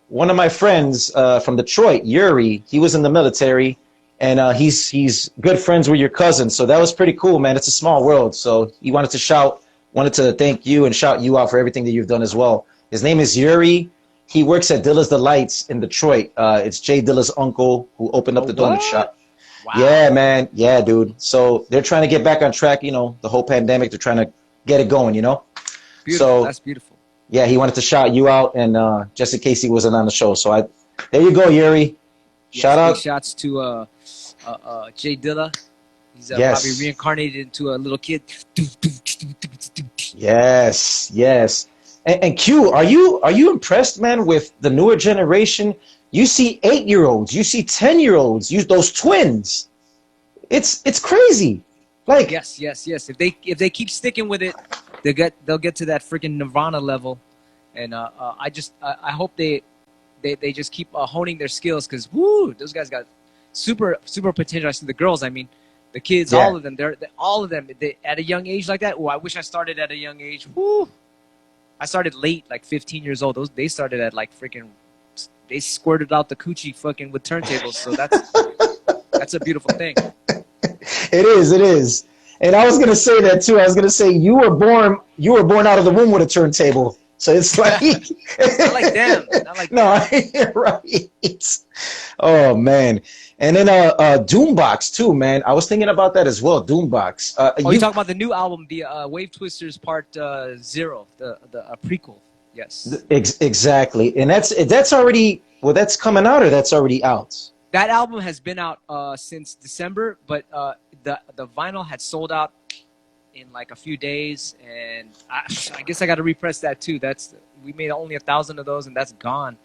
One of my friends from Detroit, Yuri, he was in the military, and he's good friends with your cousin. So that was pretty cool, man. It's a small world. So he wanted to thank you and shout you out for everything that you've done as well. His name is Yuri. He works at Dilla's Delights in Detroit. It's Jay Dilla's uncle who opened up the donut shop. Wow. Yeah, man. Yeah, dude. So they're trying to get back on track, you know, the whole pandemic. They're trying to get it going, you know? Beautiful. So, that's beautiful. Yeah, he wanted to shout you out, and just in case he wasn't on the show. So there you go, Yuri. Shout out. Shouts to Jay Dilla. He's Yes. probably reincarnated into a little kid. Yes, yes. And Q, are you impressed, man, with the newer generation? You see 8-year-olds, you see 10-year-olds, those twins. It's crazy. Like, yes. If they keep sticking with it, they'll get to that freaking Nirvana level. And I hope they just keep honing their skills, because woo, those guys got super potential. I see the girls, I mean, the kids, all of them. They're all of them. At a young age like that. Oh, I wish I started at a young age. Woo. I started late, like 15 years old. They started at like freaking. They squirted out the coochie fucking with turntables. So that's a beautiful thing. It is. And I was gonna say that too. I was gonna say you were born out of the womb with a turntable. So it's like Not like them. No, right. Oh man. And then Doombox too, man. I was thinking about that as well. Doombox. You talking about the new album, the Wave Twisters Part 0, the prequel? Yes. Exactly. And that's already, well, that's coming out, or that's already out? That album has been out since December, but the vinyl had sold out in like a few days, and I guess I got to repress that too. We made only 1,000 of those, and that's gone.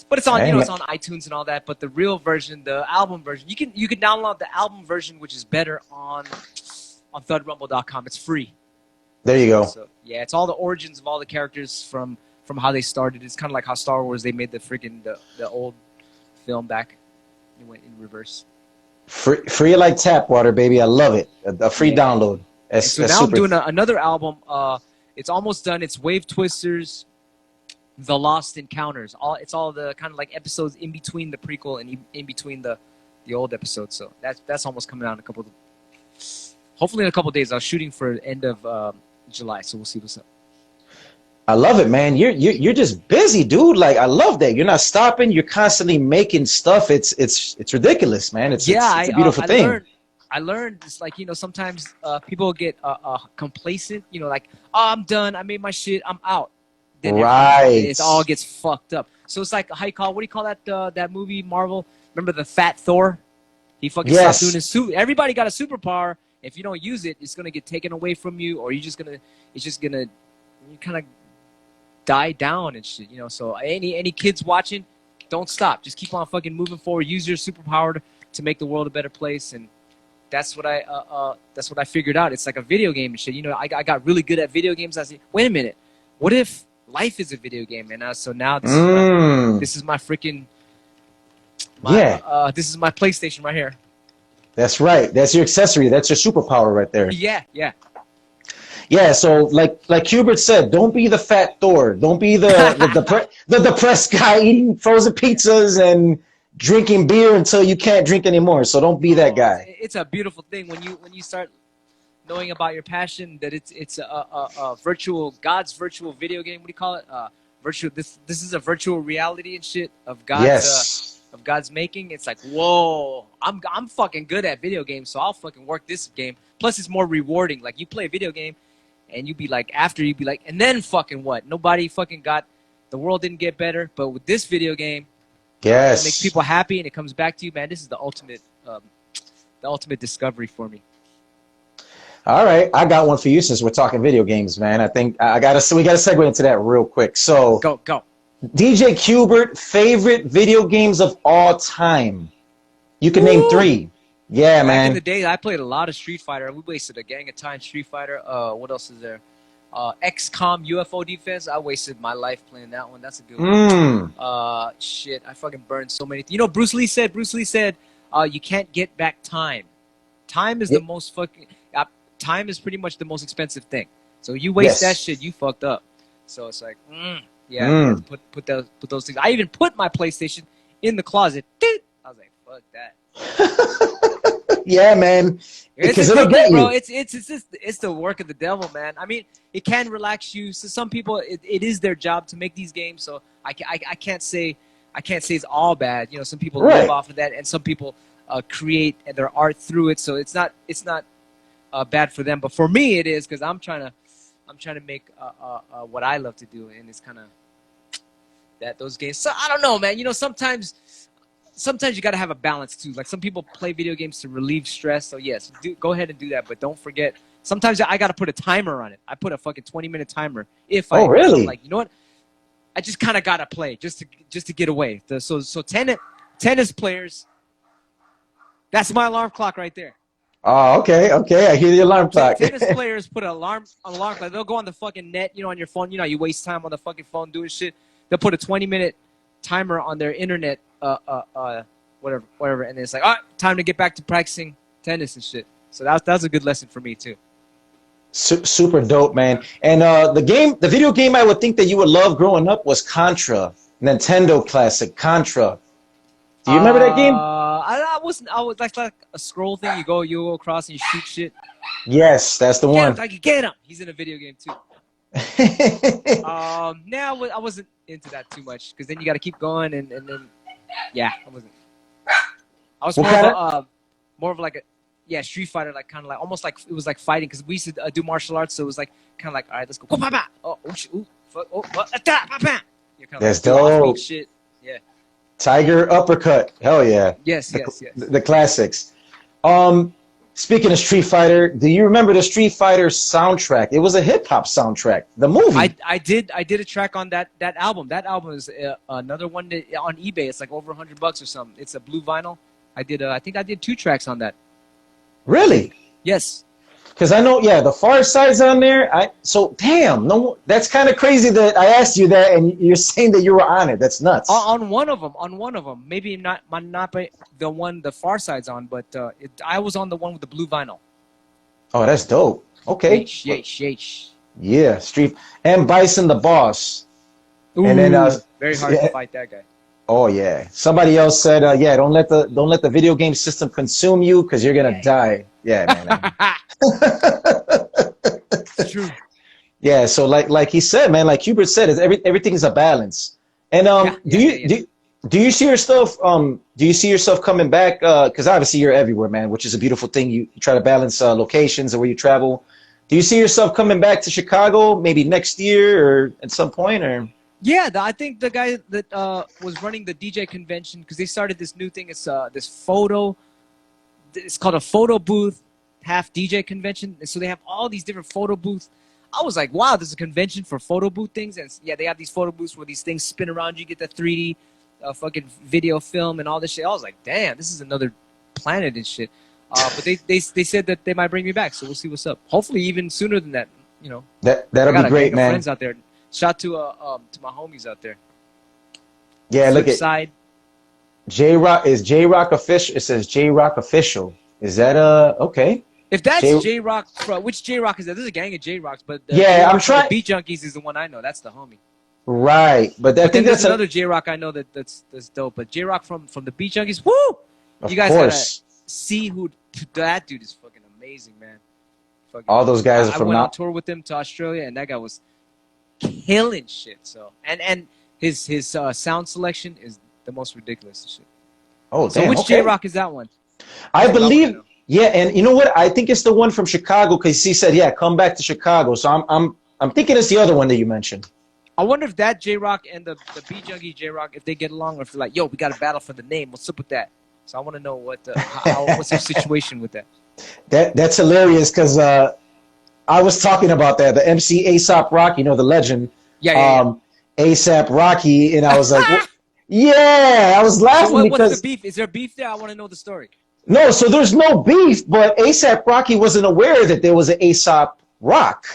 But it's on, it's on iTunes and all that. But the real version, the album version, you can download the album version, which is better on thudrumble.com. It's free. There you go. So, yeah, it's all the origins of all the characters from how they started. It's kind of like how Star Wars, they made the old film back. It went in reverse. Free like tap water, baby. I love it. A free download. So now I'm doing another album. It's almost done. It's Wave Twisters, The Lost Encounters. It's all the kind of like episodes in between the prequel and in between the old episodes. So that's almost coming out in hopefully in a couple of days. I was shooting for the end of July, so we'll see what's up. I love it, man. You're just busy, dude. Like, I love that. You're not stopping. You're constantly making stuff. It's ridiculous, man. It's a beautiful thing. I learned it's like, sometimes people get complacent, like, oh, I'm done. I made my shit. I'm out. Then it all gets fucked up. So it's like, what do you call that movie, Marvel? Remember the Fat Thor? He fucking stopped doing his suit. Everybody got a superpower. If you don't use it, it's going to get taken away from you, or it's just going to, you kind of die down and shit, you know. So any kids watching, don't stop. Just keep on fucking moving forward. Use your superpower to make the world a better place. And that's what I figured out. It's like a video game and shit. You know, I got really good at video games. I said, wait a minute, what if life is a video game? And so now this is my freaking this is my PlayStation right here. That's right. That's your accessory. That's your superpower right there. Yeah, yeah. Yeah, so like Qbert said, don't be the fat Thor. Don't be the depressed guy eating frozen pizzas and drinking beer until you can't drink anymore. So don't be that guy. It's a beautiful thing when you start knowing about your passion, that it's a virtual, God's virtual video game. What do you call it? Virtual. This is a virtual reality and shit of God's of God's making. It's like, whoa, I'm fucking good at video games, so I'll fucking work this game. Plus, it's more rewarding. Like, you play a video game, and you'd be like, and then fucking what? Nobody fucking the world didn't get better, but with this video game, yes, it makes people happy, and it comes back to you, man. This is the ultimate discovery for me. All right, I got one for you since we're talking video games, man. I think we got to segue into that real quick. So go. DJ Qbert, favorite video games of all time. You can name 3. Yeah, man. Back in the day, I played a lot of Street Fighter. We wasted a gang of time Street Fighter. What else is there? XCOM UFO Defense. I wasted my life playing that one. That's a good one. Shit, I fucking burned so many. You know, Bruce Lee said, you can't get back time. Time is the most fucking. Time is pretty much the most expensive thing. So you waste that shit, you fucked up. So it's like, put those things. I even put my PlayStation in the closet. I was like, fuck that. Yeah, man. Because it'll get you, bro. It's the work of the devil, man. I mean, it can relax you. So some people, it is their job to make these games. So I can't say it's all bad. You know, some people live off of that, and some people create their art through it. So it's not bad for them, but for me it is, because I'm trying to make what I love to do, and it's kind of those games. So I don't know, man. You know, sometimes you got to have a balance too. Like, some people play video games to relieve stress. So yes, go ahead and do that, but don't forget. Sometimes I got to put a timer on it. I put a fucking 20-minute timer. Really? Like, you know what? I just kind of got to play just to get away. So tennis players. That's my alarm clock right there. Oh, okay. I hear the alarm clock. Tennis players put an alarm clock. They'll go on the fucking net, you know, on your phone. You know, you waste time on the fucking phone doing shit. They'll put a 20-minute timer on their internet, whatever, and it's like, all right, time to get back to practicing tennis and shit. So that's a good lesson for me too. Super dope, man. And the video game I would think that you would love growing up was Contra, Nintendo classic Contra. Do you remember that game? I was like a scroll thing. You go across and you shoot shit. Yes, that's the one. Get him. He's in a video game too. I wasn't into that too much, because then you got to keep going, and then I wasn't. I was more of like a Street Fighter, like kind of like almost like it was like fighting, because we used to do martial arts, so it was like kind of like, all right, let's go. That's dope. Shit. Yeah. Tiger uppercut. Hell yeah. Yes. The classics. Speaking of Street Fighter, do you remember the Street Fighter soundtrack? It was a hip hop soundtrack. The movie. I did a track on that album. That album is another one on eBay. It's like over $100 or something. It's a blue vinyl. I think I did 2 tracks on that. Really? Yes. Because I know, the Far Side's on there. That's kind of crazy that I asked you that, and you're saying that you were on it. That's nuts. On one of them. Maybe not the one the Far Side's on, but I was on the one with the blue vinyl. Oh, that's dope. Okay. Yeesh. Yeah, Street and Bison the Boss. Ooh, and then very hard to fight that guy. Oh yeah. Somebody else said, don't let the video game system consume you, because you're gonna die. Yeah, man. It's true. Yeah, so like he said, man, like Qbert said, everything is a balance. And do you see yourself coming back? Because obviously you're everywhere, man, which is a beautiful thing. You try to balance locations and where you travel. Do you see yourself coming back to Chicago maybe next year or at some point, or? Yeah, I think the guy that was running the DJ convention, because they started this new thing. It's it's called a photo booth half DJ convention. So they have all these different photo booths. I was like, wow, there's a convention for photo booth things, and yeah, they have these photo booths where these things spin around. You get the 3D fucking video film and all this shit. I was like, damn, this is another planet and shit. But they said that they might bring me back, so we'll see what's up. Hopefully, even sooner than that. You know, that'll be great, man. Friends out there. Shout to my homies out there. Yeah, look at side. J-Rock is J-Rock official. It says J-Rock official. Is that okay? If that's J-Rock, which J-Rock is that? There's a gang of J-Rocks, but yeah, I'm trying. Beat Junkies is the one I know. That's the homie. Right, but I think there's another J-Rock I know that's dope. But J-Rock from the Beat Junkies, woo! You guys gotta see who that dude is. Fucking amazing, man. Fucking all those guys are from. I went on tour with him to Australia, and that guy was killing shit. So and his sound selection is the most ridiculous shit. Oh, so damn, which J-Rock is that one? I believe. Yeah, and you know what? I think it's the one from Chicago because he said, "Yeah, come back to Chicago." So I'm thinking it's the other one that you mentioned. I wonder if that J-Rock and the Beat Junkie J-Rock, if they get along, or if they're like, "Yo, we got to battle for the name. What's up with that?" So I want to know what's the situation with that. That's hilarious because I was talking about that. The MC ASAP Rocky, the legend. Yeah. ASAP Rocky, and I was like, well, yeah, I was laughing so because what's the beef? Is there beef there? I want to know the story. No, so there's no beef, but ASAP Rocky wasn't aware that there was an ASAP Rock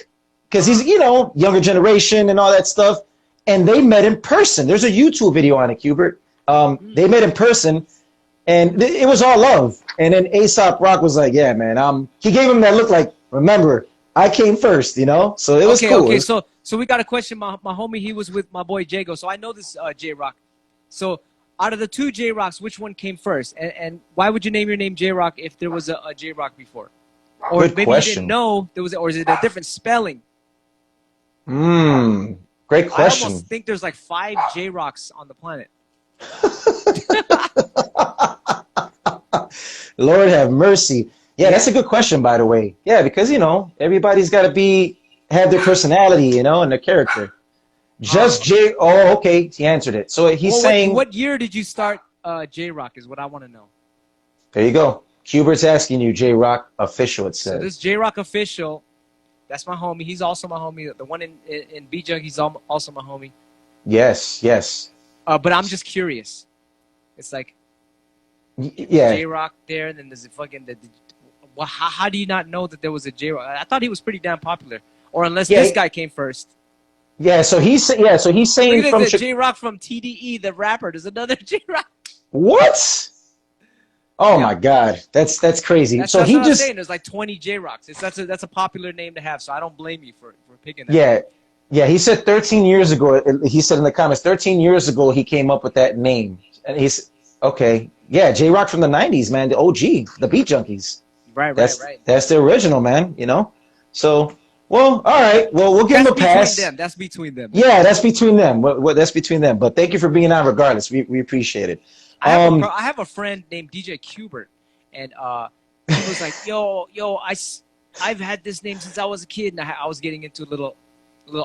because he's, younger generation and all that stuff. And they met in person. There's a YouTube video on it, Qbert. They met in person, and it was all love. And then ASAP Rock was like, yeah, man, he gave him that look like, remember, I came first, So it was cool. Okay, so we got a question. My homie, he was with my boy Jago. So I know this J-Rock. So out of the two J-Rocks, which one came first? And why would you name your name J-Rock if there was a J-Rock before? Or Good maybe question. you didn't know there was, or is it a different spelling? Great question. I almost think there's like 5 J-Rocks on the planet. Lord have mercy. Yeah, that's a good question, by the way. Yeah, because, everybody's got to have their personality, and their character. Just J. Oh, okay. He answered it. So he's saying. What year did you start J-Rock is what I want to know. There you go. Qbert's asking you, J-Rock official, it says. So this J-Rock official, that's my homie. He's also my homie. The one in B-Junk, he's also my homie. Yes. But I'm just curious. It's like. Yeah. J-Rock there, and then there's a fucking. How do you not know that there was a J-Rock? I thought he was pretty damn popular. Or unless this guy came first. Yeah, so he's saying from J-Rock from TDE, the rapper. There's another J-Rock. What? Oh my God, that's crazy. That's he what I'm just saying. There's like 20 J-Rocks. That's a popular name to have. So I don't blame you for picking that. Yeah. He said 13 years ago. He said in the comments, 13 years ago he came up with that name. And he's okay. Yeah, J-Rock from the 90s, man. The OG, the Beat Junkies. Right. That's the original, man. So. Well, all right. Well, we'll give him a pass. That's between them. Yeah, that's between them. That's between them. But thank you for being on regardless. We appreciate it. I have a friend named DJ Qbert, and he was like, yo, I've had this name since I was a kid, and I was getting into a little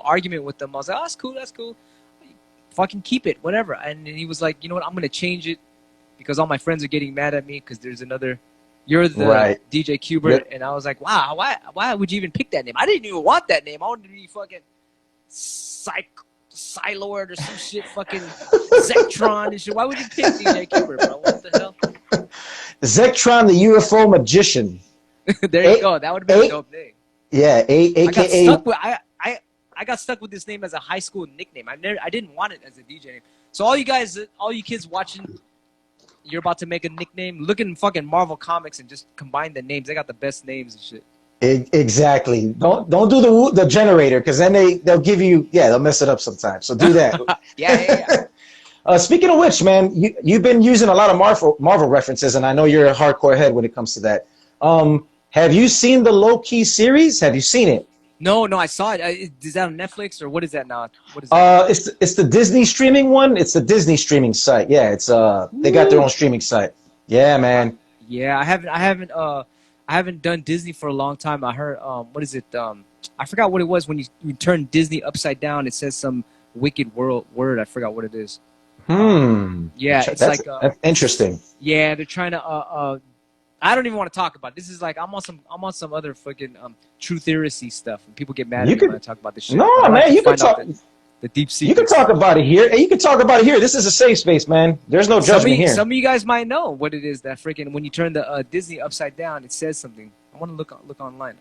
argument with them. I was like, oh, that's cool. Fucking keep it, whatever. And he was like, you know what, I'm going to change it because all my friends are getting mad at me because there's another... You're the DJ Qbert, and I was like, wow, why would you even pick that name? I didn't even want that name. I wanted to be fucking Psylord or some shit, fucking Zectron and shit. Why would you pick DJ Qbert, bro? What the hell? Zectron, the UFO magician. There you go. That would have been a dope name. Yeah, AKA. I got stuck with this name as a high school nickname. I didn't want it as a DJ name. So all you kids watching. You're about to make a nickname. Look in fucking Marvel Comics and just combine the names. They got the best names and shit. Exactly. Don't do the generator because then they'll give you they'll mess it up sometimes. So do that. Yeah. Speaking of which, man, you've been using a lot of Marvel references, and I know you're a hardcore head when it comes to that. Have you seen the Low Key series? Have you seen it? No, I saw it. Is that on Netflix or what is that now? What is that? It's the Disney streaming one. It's the Disney streaming site. Yeah, it's they got their own streaming site. Yeah, man. Yeah, I haven't done Disney for a long time. I heard what is it? I forgot what it was when you turn Disney upside down. It says some wicked word. I forgot what it is. Yeah, it's that's interesting. Yeah, they're trying to I don't even want to talk about it. This is like I'm on some other fucking true theory stuff, and people get mad at me when I talk about this shit. No, like man, you can talk. The deep secrets. You can talk about it here. Hey, you can talk about it here. This is a safe space, man. There's no judgment here. Some of you guys might know what it is that freaking when you turn the Disney upside down, it says something. I want to look online.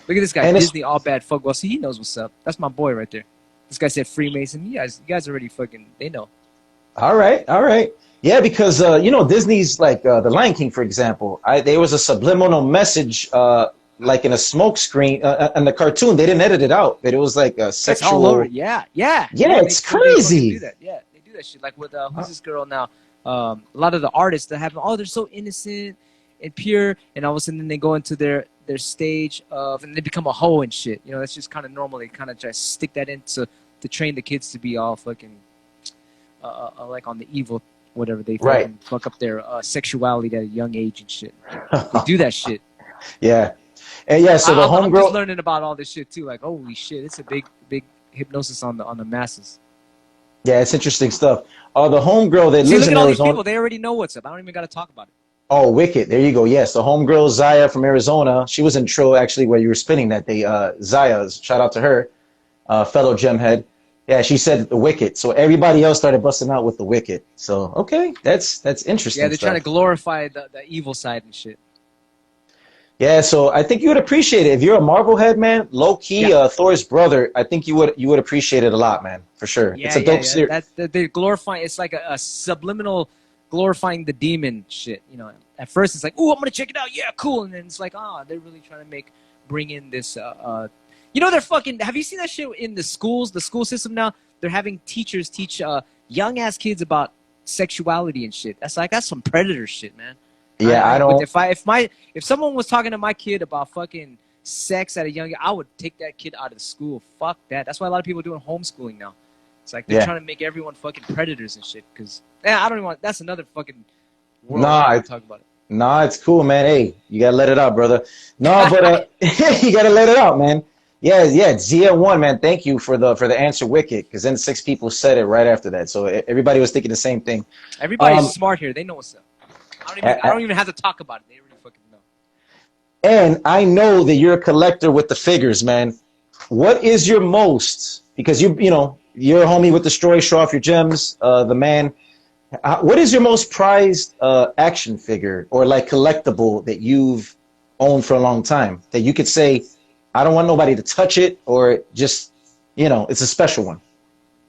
Look at this guy, and Disney all bad fuck. Well, see, he knows what's up. That's my boy right there. This guy said Freemason. You guys already fucking, they know. All right. Yeah, because you know, Disney's like the Lion King, for example. There was a subliminal message, like in a smoke screen, in the cartoon. They didn't edit it out, but it was like a sexual. It's all over. Yeah. It's crazy. They do that. Yeah, they do that shit. Like with who's this girl now? A lot of the artists that have, they're so innocent and pure, and all of a sudden they go into their stage of, and they become a hoe and shit. You know, that's just kind of normal. They kind of try to stick that in to train the kids to be all fucking like on the evil, whatever they fuck up their sexuality at a young age and shit. They do that shit. Yeah, and yeah. So I'm just learning about all this shit too. Like, holy shit, it's a big hypnosis on the masses. Yeah, it's interesting stuff. The homegirl that lives in all Arizona. These people, they already know what's up. I don't even got to talk about it. Oh, wicked. There you go. Yes, the homegirl Zaya from Arizona. She was in Trill, actually, where you were spinning that day. Zaya, shout out to her, fellow gemhead. Yeah, she said the wicked. So everybody else started busting out with the wicked. So, okay, that's interesting. Yeah, they're trying to glorify the evil side and shit. Yeah, so I think you would appreciate it. If you're a Marvel head, man, low-key, Thor's brother, I think you would appreciate it a lot, man, for sure. Yeah, it's a dope series. They're glorifying, it's like a subliminal glorifying the demon shit. You know, at first it's like, ooh, I'm going to check it out. Yeah, cool. And then it's like, they're really trying to bring in this, you know, they're fucking, have you seen that shit in the schools, the school system now? They're having teachers teach young-ass kids about sexuality and shit. That's some predator shit, man. Yeah, I don't. If someone was talking to my kid about fucking sex at a young age, I would take that kid out of the school. Fuck that. That's why a lot of people are doing homeschooling now. It's like they're trying to make everyone fucking predators and shit. Because I don't even want. That's another fucking world. I talk about it. Nah, it's cool, man. Hey, you gotta let it out, brother. No, but you gotta let it out, man. Yeah. ZN1, man. Thank you for the answer, wicked. Because then 6 people said it right after that, so everybody was thinking the same thing. Everybody's smart here. They know what's up. I don't even have to talk about it. They already fucking know. And I know that you're a collector with the figures, man. What is your most, because you're a homie with Destroy, show off your gems, the man. What is your most prized action figure or like collectible that you've owned for a long time that you could say, I don't want nobody to touch it, or just, it's a special one?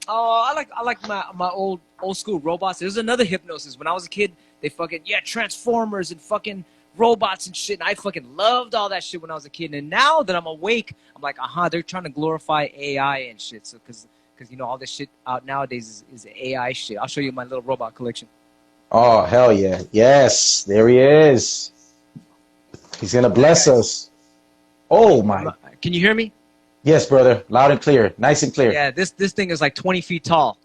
Oh, I like my old school robots. There's another hypnosis. When I was a kid, they fucking, Transformers and fucking robots and shit. And I fucking loved all that shit when I was a kid. And now that I'm awake, I'm like, they're trying to glorify AI and shit. So, because all this shit out nowadays is AI shit. I'll show you my little robot collection. Oh, hell yeah. Yes, there he is. He's going to bless us. Oh, my. Can you hear me? Yes, brother. Loud and clear. Nice and clear. Yeah, this thing is like 20 feet tall.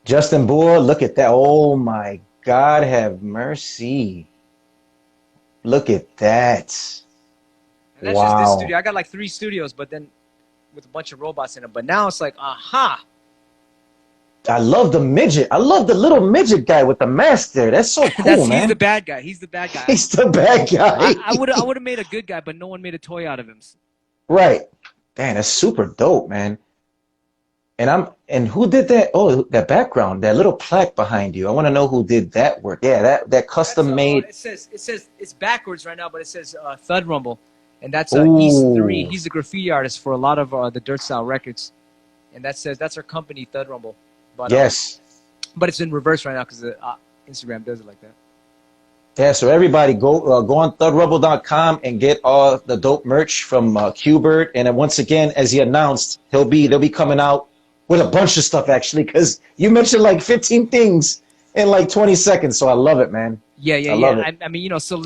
Justin Bull, look at that. Oh, my God, have mercy. Look at that. And that's just this studio. I got like 3 studios, but then with a bunch of robots in them. But now it's like, I love the midget. I love the little midget guy with the mask there. That's so cool, man. He's the bad guy. He's the bad guy. He's the bad guy. I would have made a good guy, but no one made a toy out of him. Right. Damn, that's super dope, man. And who did that? Oh, that background, that little plaque behind you. I want to know who did that work. Yeah, that custom made. It says it's backwards right now, but it says Thud Rumble, and that's East 3. He's a graffiti artist for a lot of the Dirt Style records, and that's our company, Thud Rumble. But, yes. But it's in reverse right now because Instagram does it like that. Yeah, so everybody go on thudrumble.com and get all the dope merch from Qbert. And then once again, as he announced, they'll be coming out with a bunch of stuff, actually, because you mentioned like 15 things in like 20 seconds. So I love it, man. Yeah. I mean, so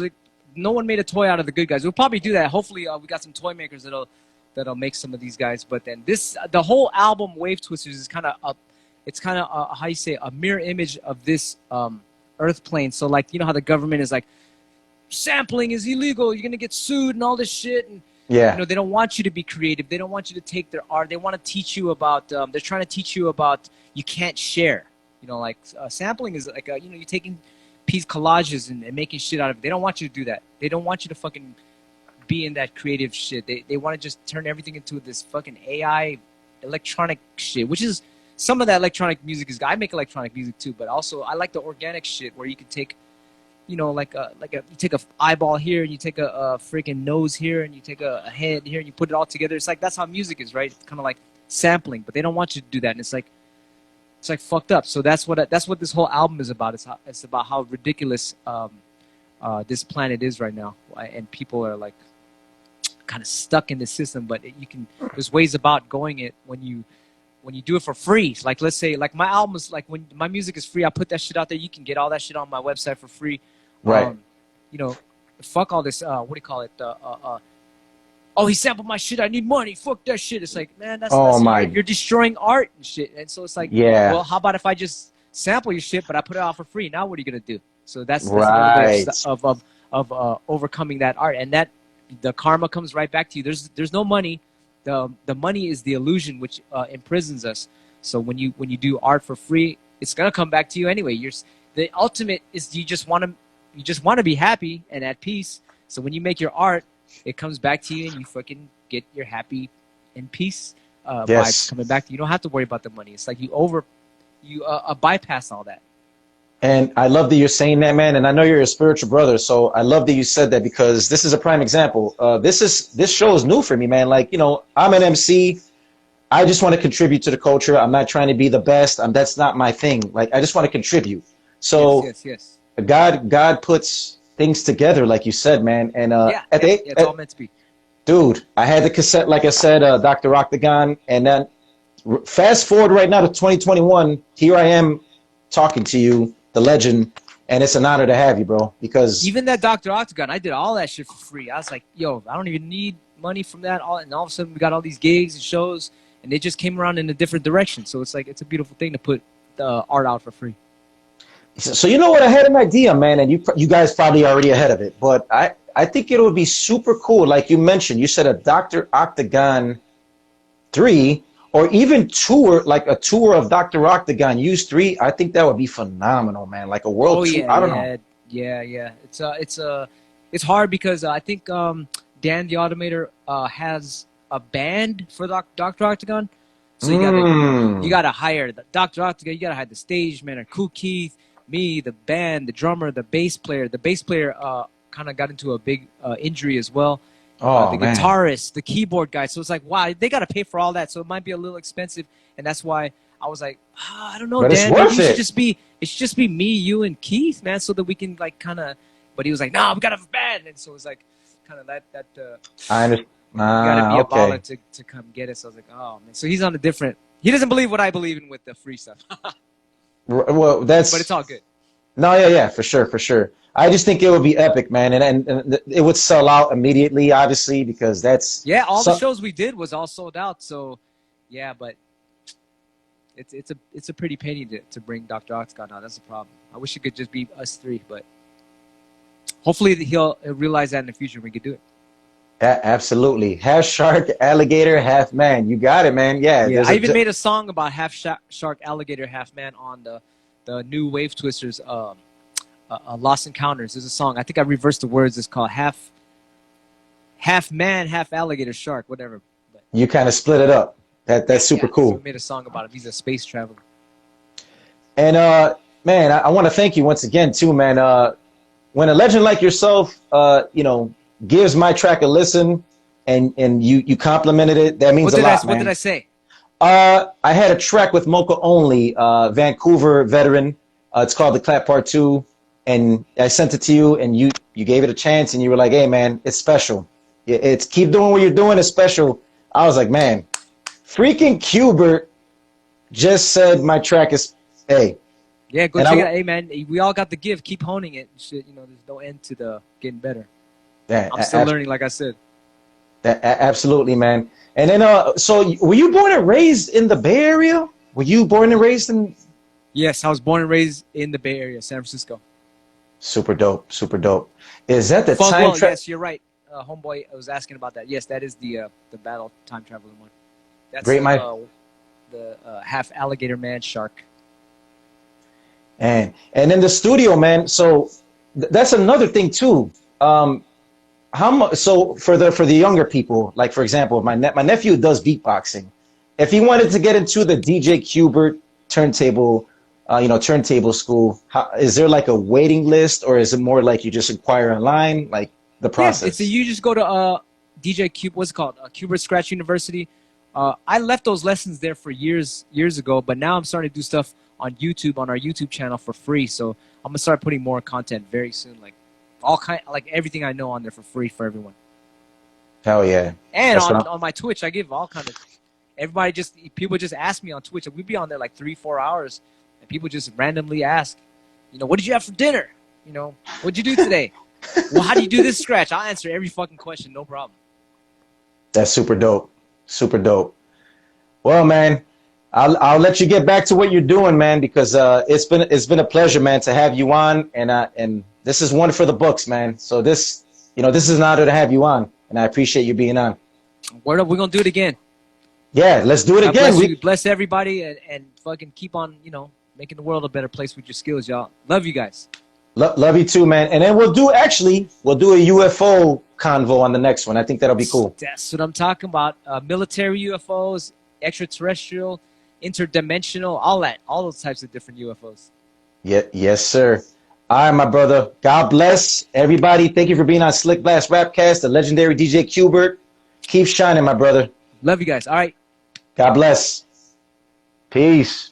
no one made a toy out of the good guys. We'll probably do that. Hopefully, we got some toy makers that'll make some of these guys. But then the whole album, Wave Twisters, is kind of it's kind of how you say, a mirror image of this Earth plane. So like, you know how the government is like, sampling is illegal, you're gonna get sued and all this shit. And they don't want you to be creative. They don't want you to take their art. They want to teach you about. They're trying to teach you about you can't share. You know, like sampling is like you know, you're taking piece collages and making shit out of it. They don't want you to do that. They don't want you to fucking be in that creative shit. They want to just turn everything into this fucking AI electronic shit, which is some of that electronic music is. I make electronic music too, but also I like the organic shit where you can take, you know, you take a eyeball here and you take a freaking nose here and you take a head here and you put it all together. It's like that's how music is, right? It's kind of like sampling, but they don't want you to do that, and it's like fucked up. So that's what this whole album is about. It's about how ridiculous this planet is right now, and people are like kind of stuck in the system. But there's ways about going it when you do it for free. Like let's say like my album is like when my music is free, I put that shit out there. You can get all that shit on my website for free. Right. You know, fuck all this. What do you call it? Oh, he sampled my shit. I need money. Fuck that shit. It's like, man, that's you're destroying art and shit. And so it's like, yeah. Well, how about if I just sample your shit, but I put it out for free? Now what are you gonna do? So that's another way of overcoming that art, and that the karma comes right back to you. There's no money. The money is the illusion which imprisons us. So when you do art for free, it's gonna come back to you anyway. The ultimate is you just want to be happy and at peace. So when you make your art, it comes back to you and you fucking get your happy and peace vibes coming back to you. You don't have to worry about the money. It's like you bypass all that. And I love that you're saying that, man. And I know you're a spiritual brother, so I love that you said that, because this is a prime example. This show is new for me, man. Like, you know, I'm an MC. I just want to contribute to the culture. I'm not trying to be the best. That's not my thing. Like, I just want to contribute. So yes. God puts things together, like you said, man. And it's all meant to be. Dude, I had the cassette, like I said, Dr. Octagon, and then fast forward right now to 2021. Here I am talking to you, the legend, and it's an honor to have you, bro. Because even that Dr. Octagon, I did all that shit for free. I was like, yo, I don't even need money from that. And all of a sudden, we got all these gigs and shows, and they just came around in a different direction. So it's like it's a beautiful thing to put the art out for free. So you know what? I had an idea, man, and you guys probably already ahead of it, but I think it would be super cool. Like you mentioned, you said a Dr. Octagon 3, or even like a tour of Dr. Octagon Use 3. I think that would be phenomenal, man. Like a world tour. I don't know. Yeah. It's hard because I think Dan the Automator has a band for Dr. Octagon. So you gotta hire the Dr. Octagon. You gotta hire the stage man, or Cool Keith, me, the band, the drummer, the bass player. The bass player kind of got into a big injury as well. The guitarist, the keyboard guy. So it's like, wow, they got to pay for all that. So it might be a little expensive. And that's why I was like, I don't know, but Dan. Maybe it should just be me, you, and Keith, man, so that we can like kind of. But he was like, no, we got to have a band. And so it was like kind of that. I understand. You got to be a baller to come get it. So I was like, oh, man. So he's on a different. He doesn't believe what I believe in with the free stuff. Well, but it's all good. No, yeah, for sure. I just think it would be epic, man, and it would sell out immediately, obviously, because that's all the shows we did was all sold out. So, yeah, but it's a pretty penny to bring Dr. Octagon out. That's the problem. I wish it could just be us three, but hopefully he'll realize that in the future we could do it. Absolutely, half shark, alligator, half man. You got it, man. Yeah. I even made a song about half shark, alligator, half man on the new Wave Twisters. Lost Encounters. There's a song. I think I reversed the words. It's called half man, half alligator, shark, whatever. But you kind of split it up. That's super cool. So we made a song about him. He's a space traveler. And man, I want to thank you once again too, man. When a legend like yourself, gives my track a listen, and you complimented it, that means a lot, man. What did I say? I had a track with Mocha Only, Vancouver veteran. It's called The Clap Part 2. And I sent it to you, and you gave it a chance, and you were like, hey, man, it's special. It's keep doing what you're doing. It's special. I was like, man, freaking Qbert just said my track is, hey. Yeah, go check it out. Hey, man, we all got the gift. Keep honing it. Shit, there's no end to the getting better. I'm still learning, like I said. Absolutely, man. And then, so were you born and raised in the Bay Area? Were you born and raised in? Yes, I was born and raised in the Bay Area, San Francisco. Super dope. Is that the time travel? Yes, you're right. Homeboy, I was asking about that. Yes, that is the battle time traveling one. That's great, the half alligator man shark. And in the studio, man. So that's another thing too. How much? So for the younger people, like for example, my nephew does beatboxing. If he wanted to get into the DJ Qbert turntable, turntable school, is there like a waiting list, or is it more like you just inquire online, like the process? Yeah, you just go to DJ Cube. What's it called? Qbert Skratch University. I left those lessons there for years ago, but now I'm starting to do stuff on YouTube, on our YouTube channel for free. So I'm gonna start putting more content very soon, like like everything I know on there for free for everyone. Hell yeah! And on my Twitch, I give all kind of. People just ask me on Twitch. We'd be on there like 3-4 hours, and people just randomly ask, what did you have for dinner? What'd you do today? Well, how do you do this scratch? I'll answer every fucking question, no problem. That's super dope. Super dope. Well, man, I'll let you get back to what you're doing, man, because it's been a pleasure, man, to have you on, and this is one for the books, man. So this is an honor to have you on, and I appreciate you being on. Word up, we're gonna do it again. Yeah, let's do it again. We bless everybody and fucking keep on, making the world a better place with your skills, y'all. Love you guys. Love you too, man. And then we'll do a UFO convo on the next one. I think that'll be cool. That's what I'm talking about. Military UFOs, extraterrestrial, interdimensional, all those types of different UFOs. Yeah, yes, sir. All right, my brother. God bless everybody. Thank you for being on SlickBlast RapCast, the legendary DJ Qbert. Keep shining, my brother. Love you guys. All right. God bless. Peace.